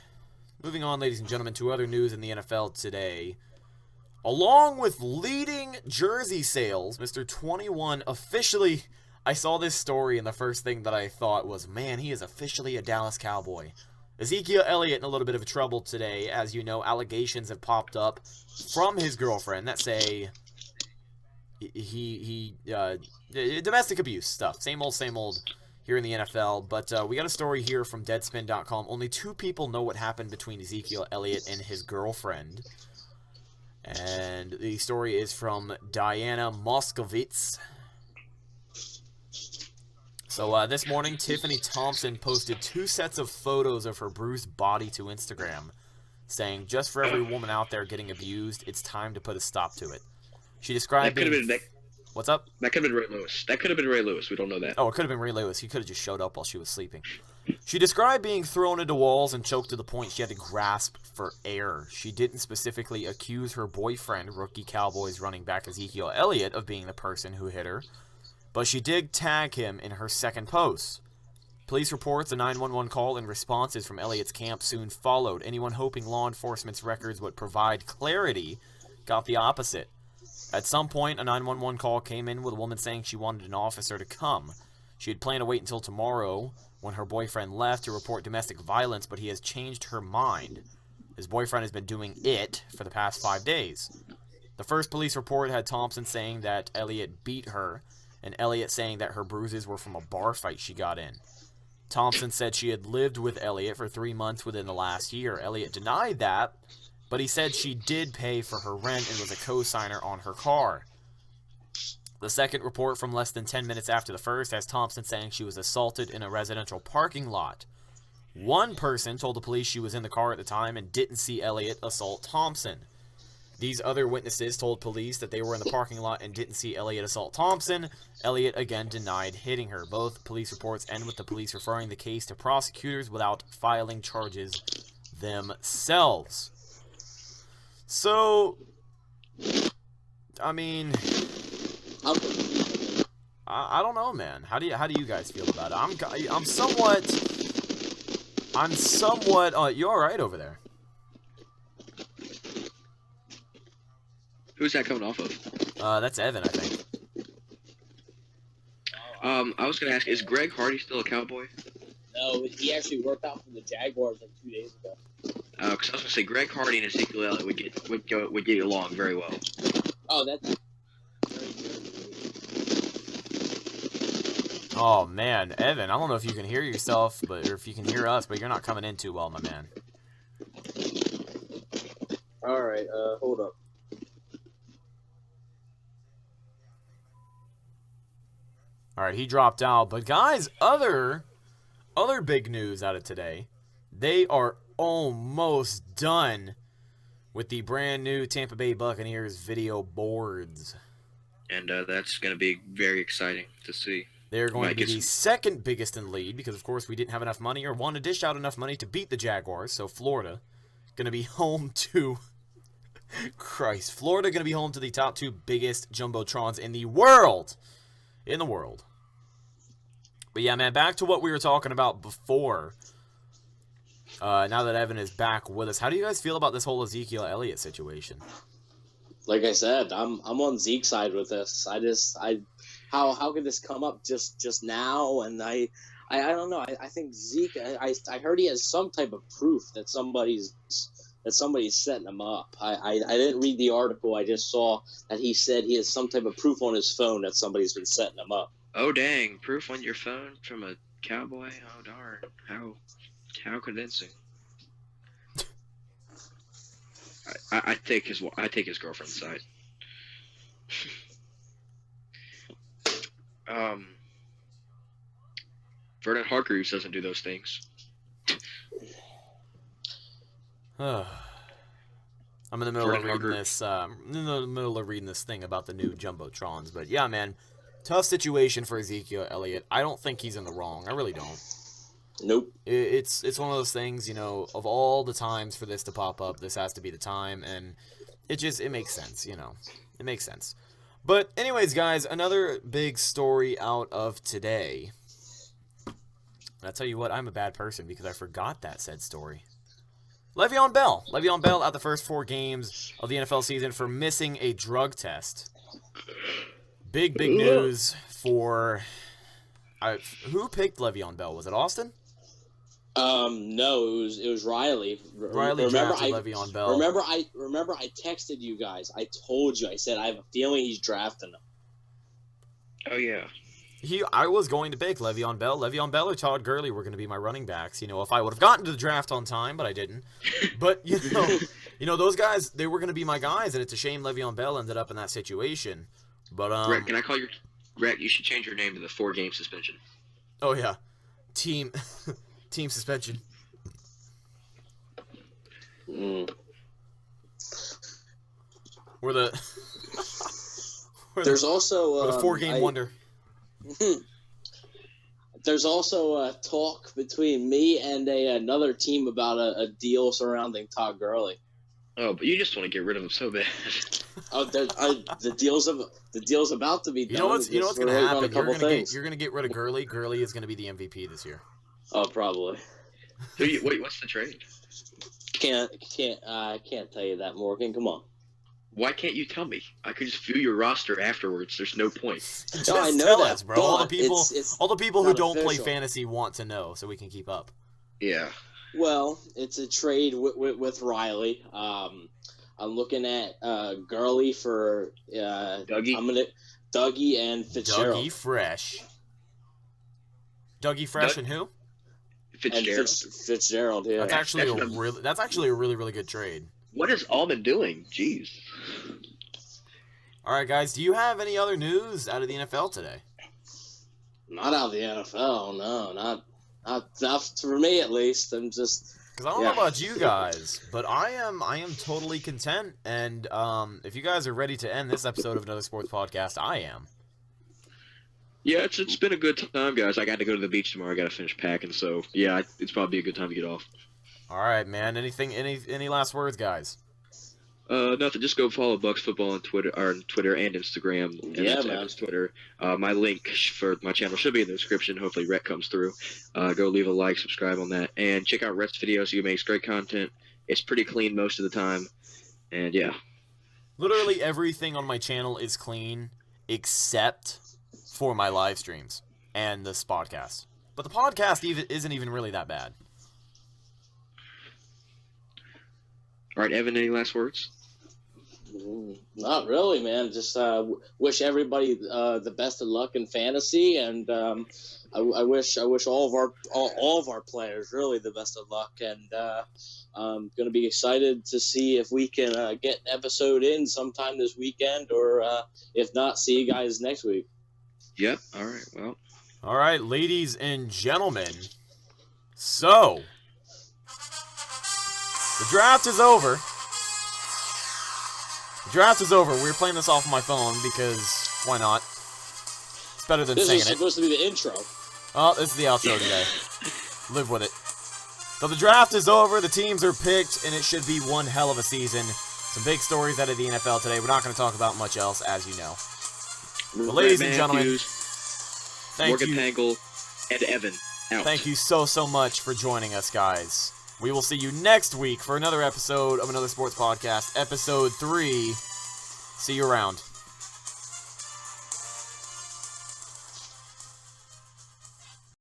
ladies and gentlemen, to other news in the NFL today. Along with leading jersey sales, Mr. 21 officially. I saw this story, and the first thing that I thought was, man, he is officially a Dallas Cowboy. Ezekiel Elliott in a little bit of trouble today. As you know, allegations have popped up from his girlfriend that say domestic abuse stuff. Same old here in the NFL. But we got a story here from Deadspin.com. Only 2 people know what happened between Ezekiel Elliott and his girlfriend. And the story is from Diana Moskowitz. So this morning, Tiffany Thompson posted 2 sets of photos of her bruised body to Instagram, saying, "Just for every woman out there getting abused, it's time to put a stop to it." She described What's up? That could have been Ray Lewis. That could have been Ray Lewis. We don't know that. Oh, it could have been Ray Lewis. He could have just showed up while she was sleeping. She described being thrown into walls and choked to the point she had to grasp for air. She didn't specifically accuse her boyfriend, rookie Cowboys running back Ezekiel Elliott, of being the person who hit her, but she did tag him in her second post. Police reports, a 911 call, and responses from Elliott's camp soon followed. Anyone hoping law enforcement's records would provide clarity got the opposite. At some point, a 911 call came in with a woman saying she wanted an officer to come. She had planned to wait until tomorrow when her boyfriend left to report domestic violence, but he has changed her mind. His boyfriend has been doing it for the past 5 days. The first police report had Thompson saying that Elliott beat her, and Elliott saying that her bruises were from a bar fight she got in. Thompson said she had lived with Elliott for 3 months within the last year. Elliott denied that, but he said she did pay for her rent and was a co-signer on her car. The second report, from less than 10 minutes after the first, has Thompson saying she was assaulted in a residential parking lot. One person told the police she was in the car at the time and didn't see Elliott assault Thompson. These other witnesses told police that they were in the parking lot and didn't see Elliott assault Thompson. Elliott again denied hitting her. Both police reports end with the police referring the case to prosecutors without filing charges themselves. So, I mean, I don't know, man. How do you guys feel about it? I'm somewhat. You all right over there? Who's that coming off of? That's Evan, I think. I was gonna ask, is Greg Hardy still a Cowboy? No, he actually worked out for the Jaguars like 2 days ago. Because I was gonna say Greg Hardy and Ezekiel Elliott would get along very well. Oh, that's. Oh man, Evan, I don't know if you can hear yourself, or if you can hear us, but you're not coming in too well, my man. All right, hold up. All right, he dropped out. But guys, other big news out of today. They are almost done with the brand new Tampa Bay Buccaneers video boards. And that's going to be very exciting to see. They're going to be the second biggest in lead because, of course, we didn't have enough money or want to dish out enough money to beat the Jaguars. So Florida going to be home to... Florida going to be home to the top 2 biggest Jumbotrons in the world. But yeah, man, back to what we were talking about before. Now that Evan is back with us, how do you guys feel about this whole Ezekiel Elliott situation? Like I said, I'm on Zeke's side with this. How could this come up just now? And I don't know. I think Zeke. I heard he has some type of proof that somebody's setting him up. I didn't read the article. I just saw that he said he has some type of proof on his phone that somebody's been setting him up. Oh dang! Proof on your phone from a Cowboy? Oh darn! How convincing? I take his girlfriend's side. Vernon Hargreaves doesn't do those things. I'm in the middle of reading this. In the middle of reading this thing about the new Jumbotrons, but yeah, man, tough situation for Ezekiel Elliott. I don't think he's in the wrong. I really don't. Nope. It's one of those things, you know, of all the times for this to pop up, this has to be the time, and it makes sense, you know. It makes sense. But anyways, guys, another big story out of today. And I'll tell you what, I'm a bad person because I forgot that said story. Le'Veon Bell. Le'Veon Bell out the first 4 games of the NFL season for missing a drug test. Big news for... who picked Le'Veon Bell? Was it Austin? No, it was Riley. Riley drafted Le'Veon Bell. Remember I texted you guys. I told you. I said I have a feeling he's drafting him. Oh yeah. I was going to pick Le'Veon Bell. Le'Veon Bell or Todd Gurley were going to be my running backs. You know, if I would have gotten to the draft on time, but I didn't. But you know those guys, they were going to be my guys, and it's a shame Le'Veon Bell ended up in that situation. But Rhett, can I call Rhett? You should change your name to the 4-game suspension. Oh yeah, team suspension. There's also the 4-game wonder. There's also talk between me and another team about a deal surrounding Todd Gurley. Oh, but you just want to get rid of him so bad. The deal's about to be done. You know what's going to happen? You're going to get rid of Gurley. Gurley is going to be the MVP this year. Oh, probably. Wait, what's the trade? I can't tell you that, Morgan. Come on. Why can't you tell me? I could just view your roster afterwards. There's no point. No, I know tell that, us, bro. All the people who don't play official. fantasy want to know, so we can keep up. Yeah. Well, it's a trade with Riley. I'm looking at Gurley for Dougie. Dougie and Fitzgerald. Dougie Fresh and who? Fitzgerald. Fitzgerald. Yeah. That's actually a really good trade. What is Almond doing? Jeez. All right, guys. Do you have any other news out of the NFL today? Not out of the NFL. No, not for me at least. I'm just. Because I don't know about you guys, but I am totally content. And if you guys are ready to end this episode of Another Sports Podcast, I am. Yeah, it's been a good time, guys. I got to go to the beach tomorrow. I got to finish packing, so yeah, it's probably a good time to get off. All right, man. Any last words, guys? Nothing. Just go follow BucsFootball on Twitter and Instagram. And yeah, that's man. Evan's Twitter. My link for my channel should be in the description. Hopefully, Rhett comes through. Go leave a like, subscribe on that, and check out Rhett's videos. He makes great content. It's pretty clean most of the time, and yeah. Literally everything on my channel is clean except for my live streams and this podcast. But the podcast isn't even really that bad. All right, Evan, any last words? Not really, man. Just wish everybody the best of luck in fantasy, and I wish all of our players really the best of luck. And I'm gonna be excited to see if we can get an episode in sometime this weekend, or if not, see you guys next week. Yep. All right. Well. All right, ladies and gentlemen. So. The draft is over. We were playing this off my phone because why not? It's better than saying it. This is supposed to be the intro. Oh, this is the outro today. Live with it. So the draft is over. The teams are picked, and it should be one hell of a season. Some big stories out of the NFL today. We're not going to talk about much else, as you know. But ladies and gentlemen, thank you. Morgan Pangle and Evan out. Thank you so much for joining us, guys. We will see you next week for another episode of Another Sports Podcast, Episode 3. See you around.